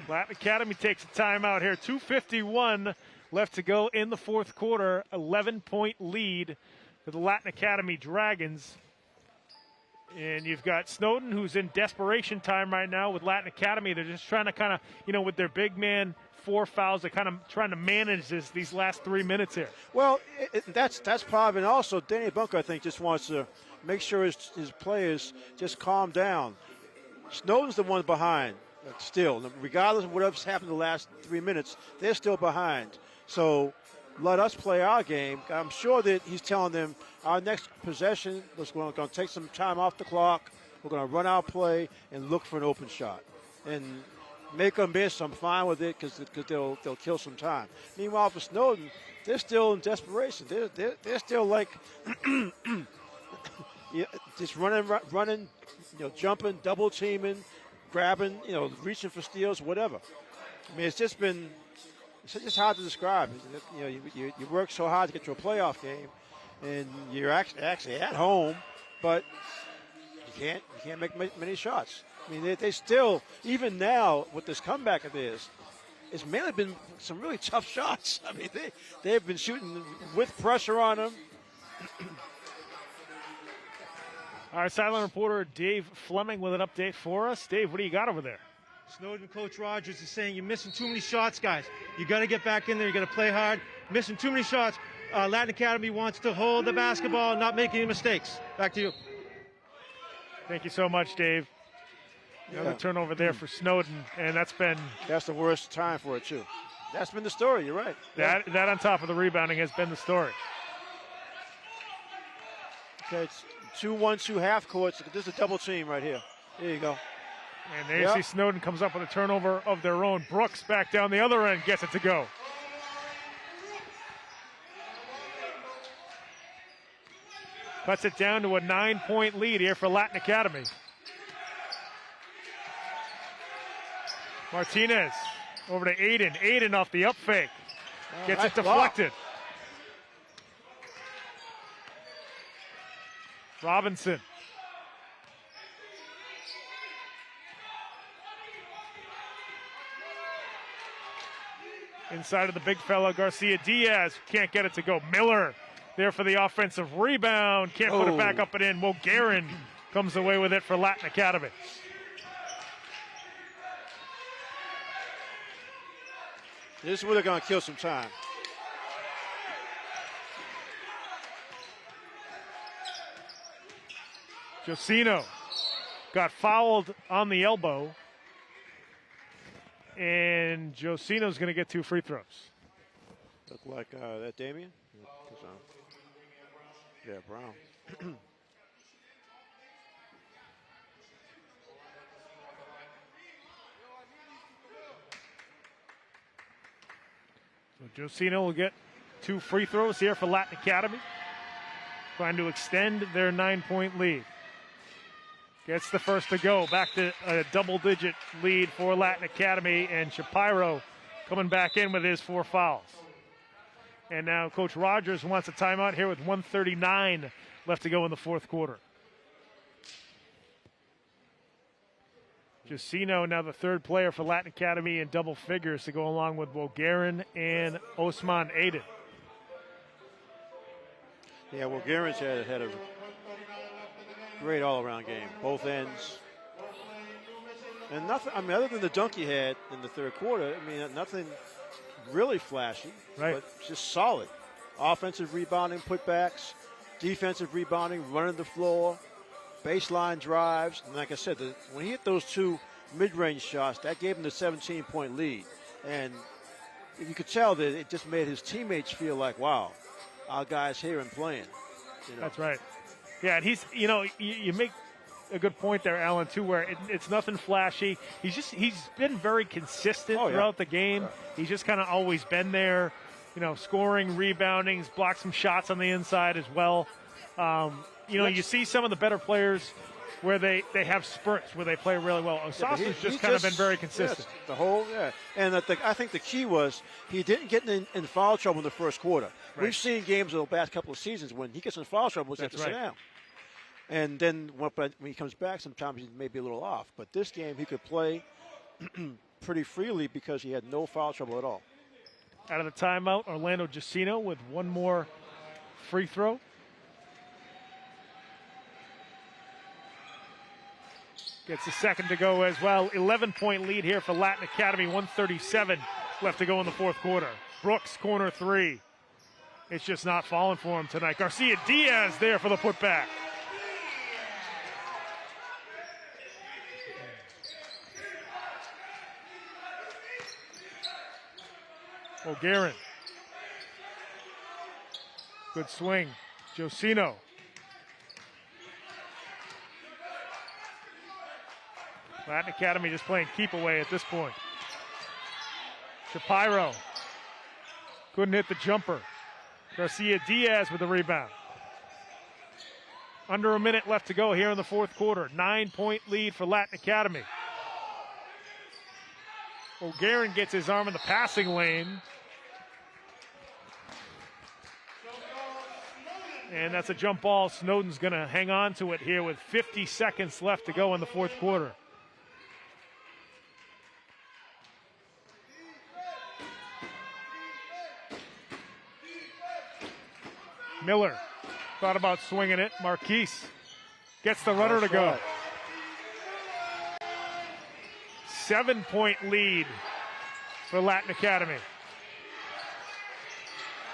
Latin Academy takes a timeout here. 2:51 left to go in the fourth quarter. 11-point lead for the Latin Academy Dragons. And you've got Snowden, who's in desperation time right now with Latin Academy. They're just trying to kind of, with their big man, 4 fouls, they're kind of trying to manage these last 3 minutes here. Well, that's part of it. And also, Danny Bunker, I think, just wants to make sure his players just calm down. Snowden's the one behind still. Regardless of whatever's happened the last 3 minutes, they're still behind. So let us play our game. I'm sure that he's telling them our next possession was going to take some time off the clock. We're going to run our play and look for an open shot. And make them miss, I'm fine with it because they'll kill some time. Meanwhile, for Snowden, they're still in desperation. They're still like just running, jumping, double teaming, grabbing, reaching for steals, whatever. I mean, it's just hard to describe. You work so hard to get to a playoff game, and you're actually at home, but you can't make many shots. I mean, they still, even now with this comeback of theirs, it's mainly been some really tough shots. I mean, they've been shooting with pressure on them. Our sideline reporter Dave Fleming with an update for us. Dave, what do you got over there? Snowden coach Rogers is saying you're missing too many shots, guys. You got to get back in there. You got to play hard. Missing too many shots. Latin Academy wants to hold the basketball, not make any mistakes. Back to you. Thank you so much, Dave. Another turnover there for Snowden, and that's the worst time for it too. That's been the story. You're right. That on top of the rebounding has been the story. Okay, it's 2-1-2 half courts. This is a double team right here. There you go. And there you see Snowden comes up with a turnover of their own. Brooks back down the other end, gets it to go. Cuts it down to a 9-point lead here for Latin Academy. Martinez over to Aiden. Aiden off the up fake. Gets it deflected. Robinson. Inside of the big fella, Garcia Diaz can't get it to go. Miller there for the offensive rebound. Can't put it back up and in. Mulgaren comes away with it for Latin Academy. This is where they're going to kill some time. Josino got fouled on the elbow. And Josino's going to get 2 free throws. Look like that Damian? Yeah, Brown. So Josino will get 2 free throws here for Latin Academy. Trying to extend their 9-point lead. Gets the first to go. Back to a double-digit lead for Latin Academy. And Shapiro coming back in with his 4 fouls. And now Coach Rogers wants a timeout here with 1:39 left to go in the fourth quarter. Josino now the third player for Latin Academy in double figures to go along with Bulgarin and Osman Aiden. Yeah, Bulgarin's had a great all-around game, both ends. And nothing, I mean, other than the dunk he had in the third quarter, I mean, nothing really flashy, but just solid. Offensive rebounding, putbacks, defensive rebounding, running the floor, baseline drives. And like I said, when he hit those 2 mid-range shots, that gave him the 17-point lead. And you could tell that it just made his teammates feel like, wow, our guy's here and playing. That's right. Yeah, and he's, you make a good point there, Alan, too, where it's nothing flashy. He's been very consistent throughout the game. He's just kind of always been there, scoring, rebounding, he's blocked some shots on the inside as well. You see some of the better players where they have spurts where they play really well. Osasu's just kind of been very consistent. Yes, the whole, yeah. And I think the key was he didn't get in foul trouble in the first quarter. Right. We've seen games in the past couple of seasons when he gets in foul trouble, he's got to sit down. And then when he comes back, sometimes he may be a little off. But this game, he could play pretty freely because he had no foul trouble at all. Out of the timeout, Orlando Giacino with one more free throw. Gets a second to go as well. 11-point lead here for Latin Academy. 1:37 left to go in the fourth quarter. Brooks, corner three. It's just not falling for him tonight. Garcia Diaz there for the putback. O'Garin. Good swing. Josino. Latin Academy just playing keep away at this point. Shapiro. Couldn't hit the jumper. Garcia Diaz with the rebound. Under a minute left to go here in the fourth quarter. 9-point lead for Latin Academy. O'Garin gets his arm in the passing lane. And that's a jump ball. Snowden's going to hang on to it here with 50 seconds left to go in the fourth quarter. Miller thought about swinging it. Marquise gets the runner to go. 7-point lead for Latin Academy.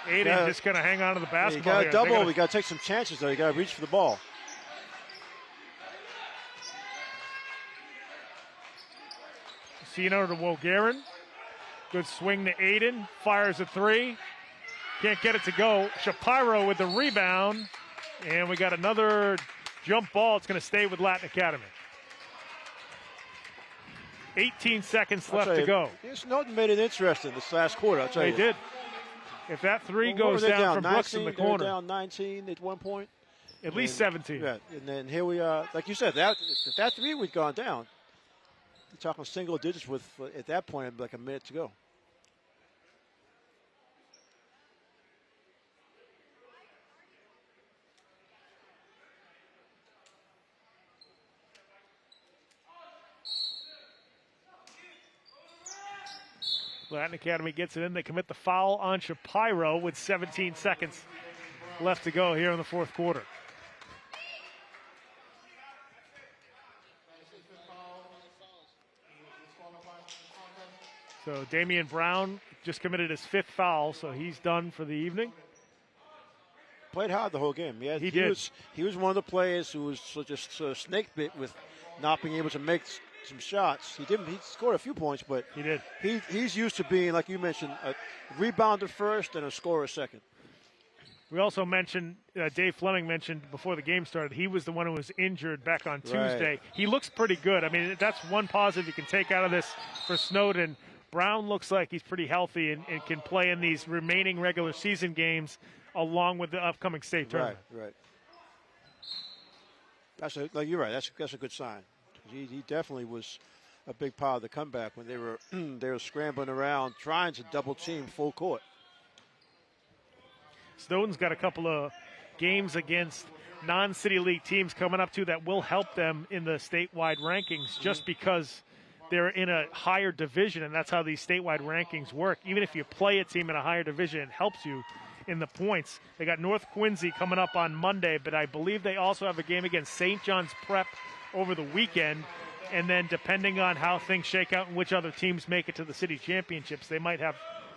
Aiden just going to hang on to the basketball. You got to double. We got to take some chances, though. You got to reach for the ball. Cino to Wogarin. Good swing to Aiden. Fires a three. Can't get it to go. Shapiro with the rebound. And we got another jump ball. It's going to stay with Latin Academy. 18 seconds left to go. Snowden made it interesting this last quarter, I'll tell you. They did. If that three goes down from 19, Brooks in the corner. Down 19 at one point. At least 17. Yeah, and then here we are. Like you said, if that three would gone down, you're talking single digits with, at that point, like a minute to go. Latin Academy gets it in. They commit the foul on Shapiro with 17 seconds left to go here in the fourth quarter. So Damian Brown just committed his fifth foul, so he's done for the evening. Played hard the whole game. Yeah, he did. He was one of the players who was just snake bit with not being able to make some shots. He scored a few points, but he did. He's used to being, like you mentioned, a rebounder first and a scorer second. We also mentioned, Dave Fleming mentioned before the game started, he was the one who was injured back on Tuesday. Right. He looks pretty good. I mean, that's one positive you can take out of this for Snowden. Brown looks like he's pretty healthy and can play in these remaining regular season games along with the upcoming state tournament. Right. You're right. That's a good sign. He definitely was a big part of the comeback when they were scrambling around trying to double team full court. Snowden's got a couple of games against non-City League teams coming up too that will help them in the statewide rankings just because they're in a higher division, and that's how these statewide rankings work. Even if you play a team in a higher division, it helps you in the points. They got North Quincy coming up on Monday, but I believe they also have a game against St. John's Prep over the weekend, and then depending on how things shake out and which other teams make it to the city championships, they might have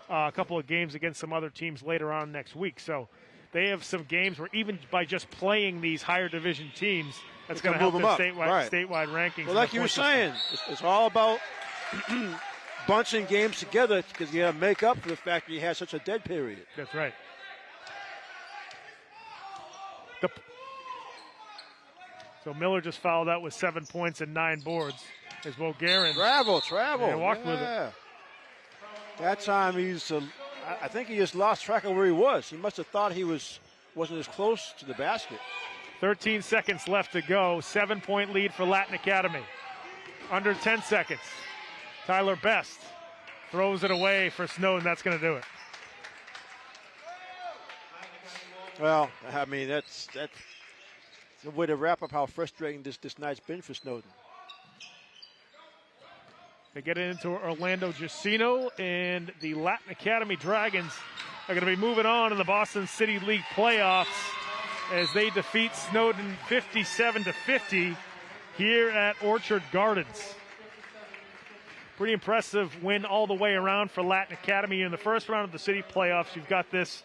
a couple of games against some other teams later on next week. So they have some games where even by just playing these higher division teams, that's going to help their statewide rankings. Well, like you were saying, it's all about bunching games together because you got to make up for the fact that you had such a dead period. That's right. So Miller just fouled out with 7 points and 9 boards. As Wogarin travel. Yeah, walked with it. That time I think he just lost track of where he was. He must have thought he wasn't as close to the basket. 13 seconds left to go. 7-point lead for Latin Academy. Under 10 seconds. Tyler Best throws it away for Snowden. That's going to do it. Well, I mean, that's a way to wrap up how frustrating this night's been for Snowden. They get into Orlando Jacino, and the Latin Academy Dragons are going to be moving on in the Boston City League playoffs as they defeat Snowden 57-50 here at Orchard Gardens. Pretty impressive win all the way around for Latin Academy. In the first round of the city playoffs, you've got this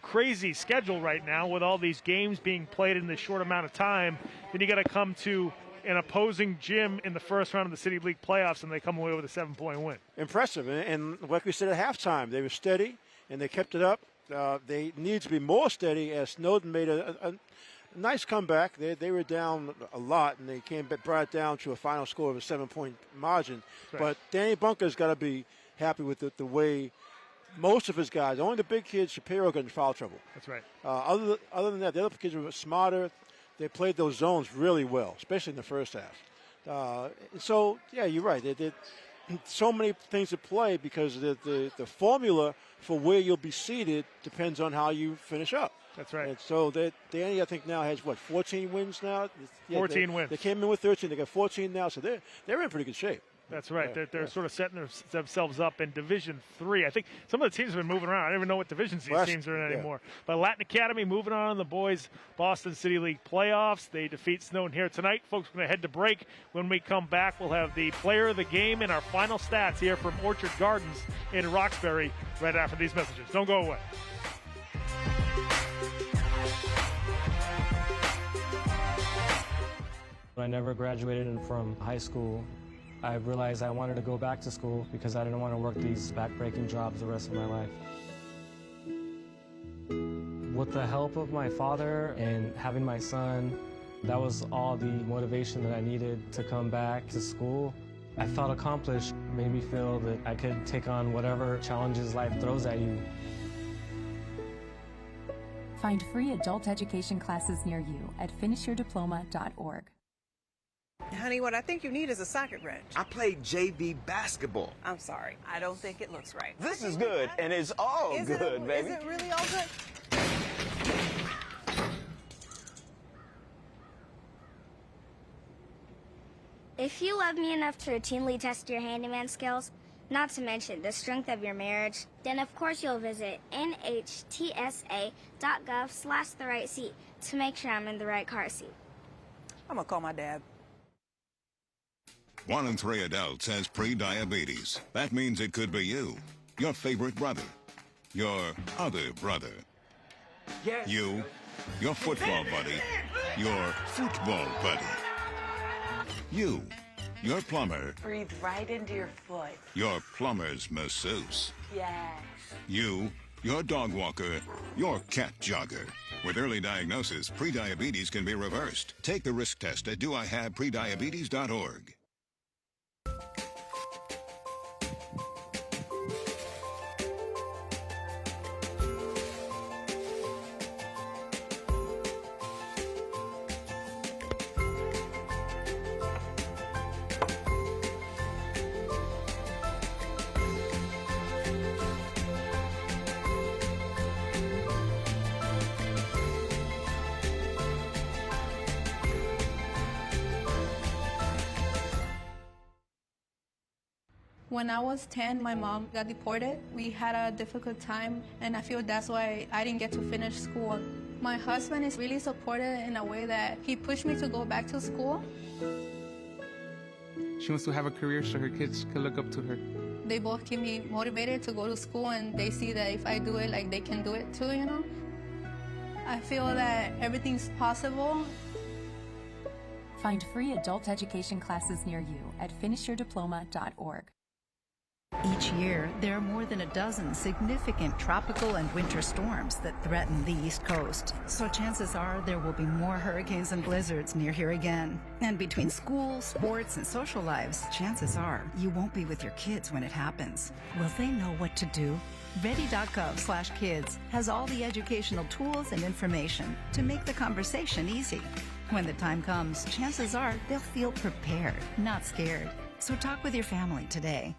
crazy schedule right now with all these games being played in this short amount of time. Then you got to come to an opposing gym in the first round of the City League playoffs, and they come away with a 7-point win. Impressive. And like we said at halftime, they were steady, and they kept it up. They need to be more steady as Snowden made a nice comeback. They were down a lot, and they brought it down to a final score of a 7-point margin. Right. But Danny Bunker's got to be happy with the way most of his guys, only the big kids, Shapiro, got in foul trouble. That's right. Other than that, the other kids were smarter. They played those zones really well, especially in the first half. So, yeah, you're right. They did so many things at play because the formula for where you'll be seated depends on how you finish up. That's right. And so Danny, I think, now has, 14 wins now? 14 wins. They came in with 13. They got 14 now, so they're in pretty good shape. That's right. They're sort of setting themselves up in Division III. I think some of the teams have been moving around. I don't even know what divisions these teams are in anymore. But Latin Academy moving on in the boys' Boston City League playoffs. They defeat Snowden here tonight. Folks, we're going to head to break. When we come back, we'll have the player of the game and our final stats here from Orchard Gardens in Roxbury right after these messages. Don't go away. I never graduated from high school. I realized I wanted to go back to school because I didn't want to work these back-breaking jobs the rest of my life. With the help of my father and having my son, that was all the motivation that I needed to come back to school. I felt accomplished, made me feel that I could take on whatever challenges life throws at you. Find free adult education classes near you at finishyourdiploma.org. Honey, what I think you need is a socket wrench. I played JV basketball. I'm sorry. I don't think it looks right. This is good, and it's all good, baby. Is it really all good? If you love me enough to routinely test your handyman skills, not to mention the strength of your marriage, then of course you'll visit nhtsa.gov/the-right-seat to make sure I'm in the right car seat. I'm gonna call my dad. 1 in 3 adults has pre-diabetes. That means it could be you, your favorite brother, your other brother, you, your football buddy, your football buddy, you, your plumber, Breathe right into your foot. your plumber's masseuse, Yes. you, your dog walker, your cat jogger. With early diagnosis, pre-diabetes can be reversed. Take the risk test at doihaveprediabetes.org. When I was 10, my mom got deported. We had a difficult time, and I feel that's why I didn't get to finish school. My husband is really supportive in a way that he pushed me to go back to school. She wants to have a career so her kids can look up to her. They both keep me motivated to go to school, and they see that if I do it, like, they can do it too, you know? I feel that everything's possible. Find free adult education classes near you at finishyourdiploma.org. Each year, there are more than a dozen significant tropical and winter storms that threaten the East Coast. So chances are there will be more hurricanes and blizzards near here again. And between school, sports, and social lives, chances are you won't be with your kids when it happens. Will they know what to do? Ready.gov/kids has all the educational tools and information to make the conversation easy. When the time comes, chances are they'll feel prepared, not scared. So talk with your family today.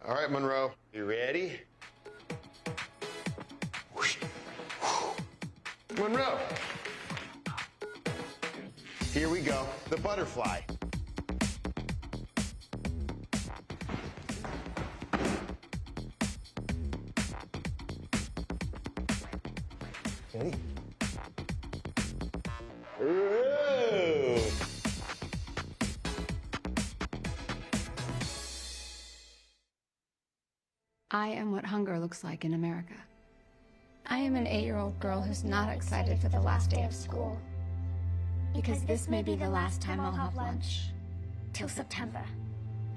All right, Monroe, you ready? Monroe. Here we go, the butterfly. Ready? Ooh. I am what hunger looks like in America. I am an 8-year-old girl who's not excited for the last day of school. Because this may be the last time I'll have lunch. Till September.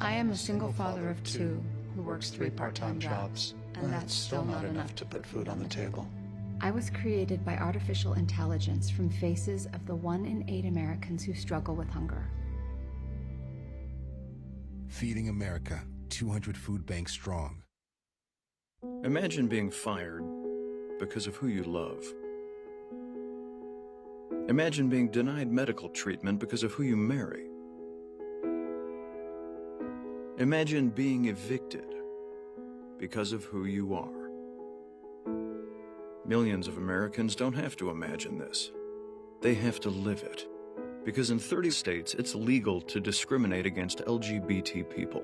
I am a single father of 2 who works 3 part-time jobs. And that's still not enough to put food on the table. I was created by artificial intelligence from faces of the 1 in 8 Americans who struggle with hunger. Feeding America, 200 food banks strong. Imagine being fired because of who you love. Imagine being denied medical treatment because of who you marry. Imagine being evicted because of who you are. Millions of Americans don't have to imagine this. They have to live it. Because in 30 states, it's legal to discriminate against LGBT people.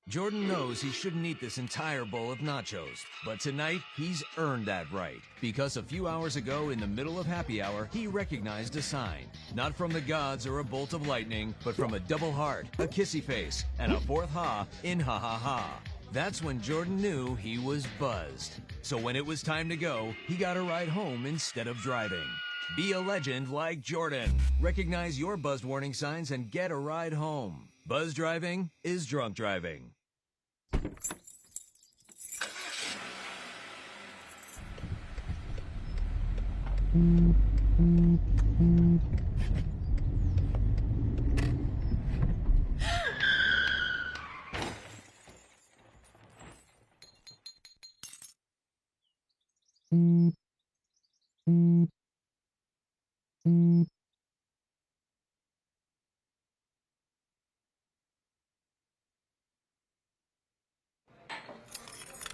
Jordan knows he shouldn't eat this entire bowl of nachos, but tonight he's earned that right. Because a few hours ago, in the middle of happy hour, he recognized a sign. Not from the gods or a bolt of lightning, but from a double heart, a kissy face, and a 4th ha in ha ha ha. That's when Jordan knew he was buzzed. So when it was time to go, he got a ride home instead of driving. Be a legend like Jordan. Recognize your buzzed warning signs and get a ride home. Buzz driving is drunk driving.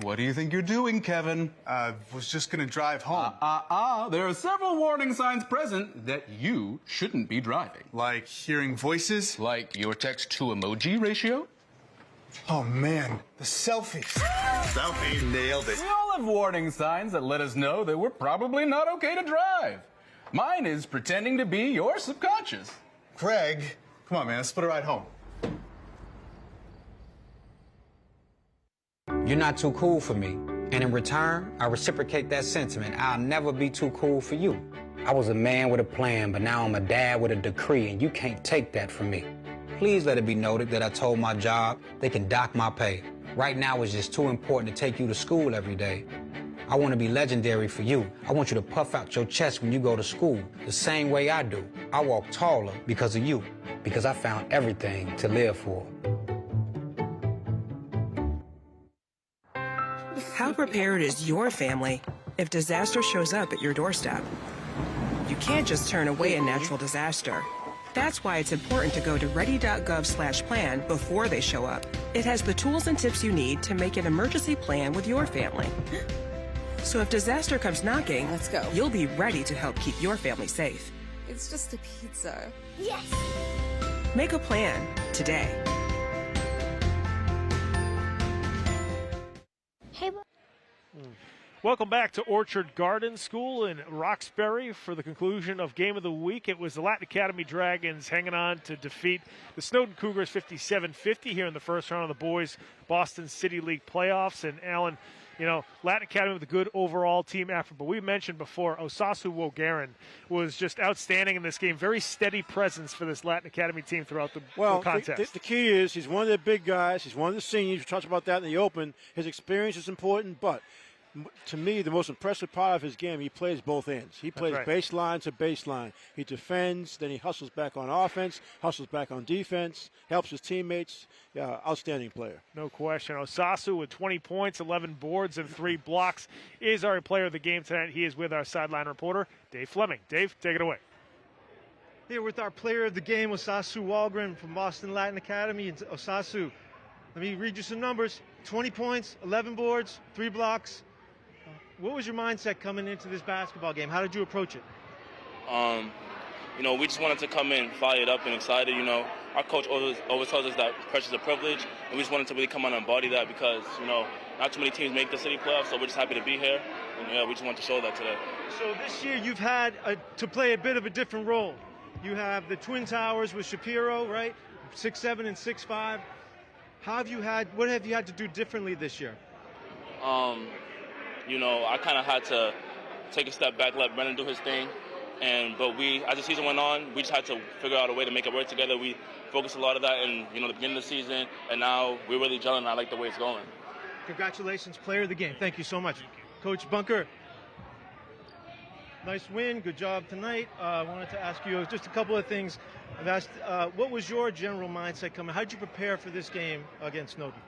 What do you think you're doing, Kevin? Was just gonna drive home. There are several warning signs present that you shouldn't be driving. Like hearing voices? Like your text-to-emoji ratio? Oh man, the selfies. Selfie. Nailed it. We all have warning signs that let us know that we're probably not okay to drive. Mine is pretending to be your subconscious. Craig, come on man, let's split a ride home. You're not too cool for me. And in return, I reciprocate that sentiment. I'll never be too cool for you. I was a man with a plan, but now I'm a dad with a decree, and you can't take that from me. Please let it be noted that I told my job they can dock my pay. Right now it's just too important to take you to school every day. I want to be legendary for you. I want you to puff out your chest when you go to school, the same way I do. I walk taller because of you, because I found everything to live for. How prepared is your family if disaster shows up at your doorstep? You can't just turn away a natural disaster. That's why it's important to go to ready.gov/plan before they show up. It has the tools and tips you need to make an emergency plan with your family. So if disaster comes knocking, let's go. You'll be ready to help keep your family safe. It's just a pizza. Yes! Make a plan today. Hey, Welcome back to Orchard Gardnes School in Roxbury for the conclusion of Game of the Week. It was the Latin Academy Dragons hanging on to defeat the Snowden Cougars 57-50 here in the first round of the boys Boston City League playoffs. And Alan, Latin Academy with a good overall team effort. But we mentioned before, Osasu Wogaran was just outstanding in this game. Very steady presence for this Latin Academy team throughout the contest. The key is he's one of the big guys. He's one of the seniors. We talked about that in the open. His experience is important, but to me, the most impressive part of his game, he plays both ends. He plays baseline to baseline. He defends, then he hustles back on offense, hustles back on defense, helps his teammates. Outstanding player. No question. Osasu with 20 points, 11 boards, and 3 blocks is our player of the game tonight. He is with our sideline reporter, Dave Fleming. Dave, take it away. Here with our player of the game, Osasu Walgren from Boston Latin Academy. And Osasu, let me read you some numbers. 20 points, 11 boards, 3 blocks. What was your mindset coming into this basketball game? How did you approach it? We just wanted to come in fired up and excited. Our coach always tells us that pressure's a privilege, and we just wanted to really come on and embody that because, not too many teams make the city playoffs, so we're just happy to be here. And, we just want to show that today. So this year you've had to play a bit of a different role. You have the Twin Towers with Shapiro, right? 6'7" and 6'5". What have you had to do differently this year? I kind of had to take a step back, let Brennan do his thing. But as the season went on, we just had to figure out a way to make it work together. We focused a lot of that in, the beginning of the season, and now we're really gelling, and I like the way it's going. Congratulations, player of the game. Thank you so much. Coach Bunker, nice win. Good job tonight. I wanted to ask you just a couple of things. I've asked, what was your general mindset coming? How did you prepare for this game against Snowden?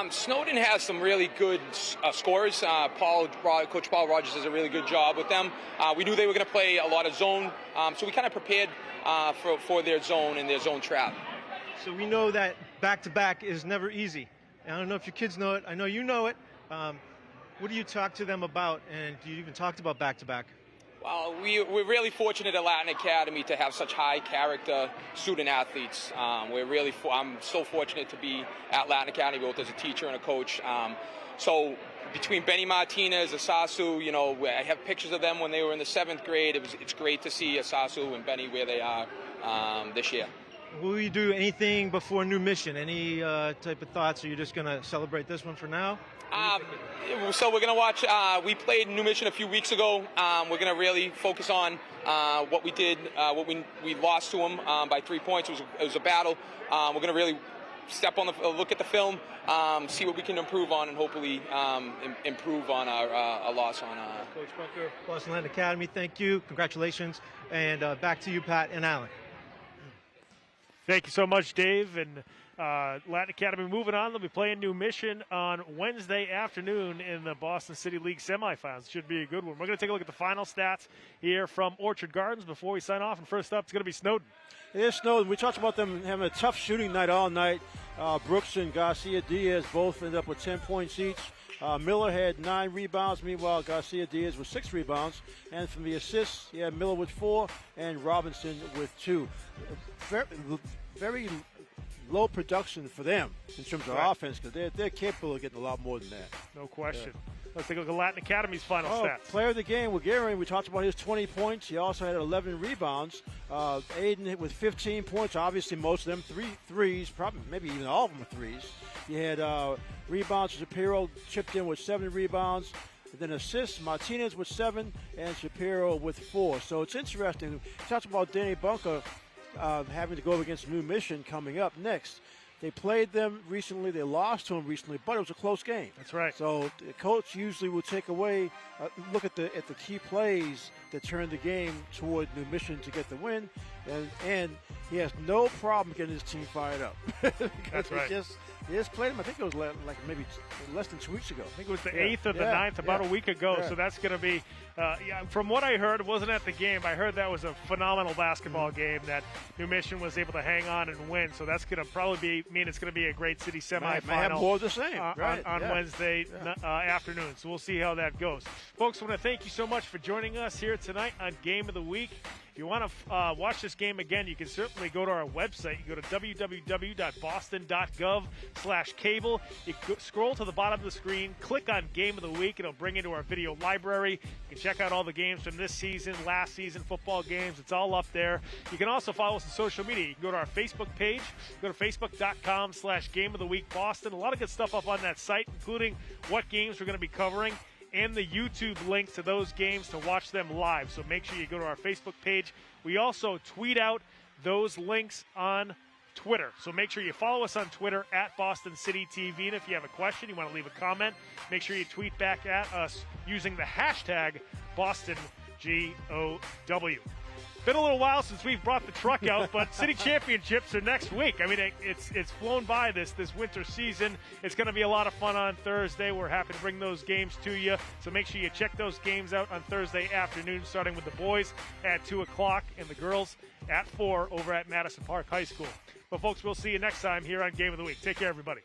Snowden has some really good scorers. Coach Paul Rogers does a really good job with them. We knew they were going to play a lot of zone, so we kind of prepared for their zone and their zone trap. So we know that back-to-back is never easy. I don't know if your kids know it. I know you know it. What do you talk to them about, and do you even talk about back-to-back? Well, we're really fortunate at Latin Academy to have such high-character student-athletes. I'm so fortunate to be at Latin Academy, both as a teacher and a coach. So between Benny Martinez, Osasu, I have pictures of them when they were in the 7th grade. It's great to see Osasu and Benny where they are this year. Will you do anything before New Mission? Any type of thoughts, or are you just going to celebrate this one for now? So we're going to watch, we played New Mission a few weeks ago. We're going to really focus on what we did, we lost to them by 3 points. It was a battle. We're going to really look at the film, see what we can improve on, and hopefully improve on our loss on. Coach Bunker, Boston Latin Academy, thank you. Congratulations. And back to you, Pat and Alan. Thank you so much, Dave. And Latin Academy moving on. They'll be playing New Mission on Wednesday afternoon in the Boston City League semifinals. Should be a good one. We're going to take a look at the final stats here from Orchard Gardens before we sign off. And first up, it's going to be Snowden. It is Snowden. We talked about them having a tough shooting night all night. Brooks and Garcia Diaz both ended up with 10 points each. Miller had 9 rebounds. Meanwhile, Garcia Diaz with 6 rebounds. And from the assists, you had Miller with 4 and Robinson with 2. Very low production for them in terms of offense, because they're capable of getting a lot more than that. No question. Let's take a look at Latin Academy's final stats. Player of the game, Wogaran, we talked about his 20 points. He also had 11 rebounds. Aiden with 15 points. Obviously, most of them threes, probably maybe even all of them are threes. You had rebounds. Shapiro chipped in with 7 rebounds. And then assists, Martinez with 7 and Shapiro with 4. So it's interesting. We talked about Danny Bunker having to go against New Mission coming up next. They played them recently. They lost to them recently, but it was a close game. That's right. So the coach usually will take away, look at the key plays that turn the game toward New Mission to get the win, and he has no problem getting his team fired up. That's right. They just played him, I think it was like maybe less than 2 weeks ago. I think it was the 8th or the 9th, about a week ago. So that's going to be, from what I heard, it wasn't at the game. I heard that was a phenomenal basketball game that New Mission was able to hang on and win. So that's going to probably mean it's going to be a great city semifinal. Might have more of the same. On Wednesday afternoon. So we'll see how that goes. Folks, I want to thank you so much for joining us here tonight on Game of the Week. If you want to watch this game again, you can certainly go to our website. You go to www.boston.gov/cable. You scroll to the bottom of the screen, click on Game of the Week. It'll bring you to our video library. You can check out all the games from this season, last season, football games. It's all up there. You can also follow us on social media. You can go to our Facebook page. Go to facebook.com/Game of the Week Boston. A lot of good stuff up on that site, including what games we're going to be covering and the YouTube links to those games to watch them live. So make sure you go to our Facebook page. We also tweet out those links on Twitter. So make sure you follow us on Twitter at Boston City TV. And if you have a question, you want to leave a comment, make sure you tweet back at us using the hashtag BostonGOW. Been a little while since we've brought the truck out, but city championships are next week. I mean, it's flown by this winter season. It's going to be a lot of fun on Thursday. We're happy to bring those games to you. So make sure you check those games out on Thursday afternoon, starting with the boys at 2 o'clock and the girls at 4 over at Madison Park High School. But, folks, we'll see you next time here on Game of the Week. Take care, everybody.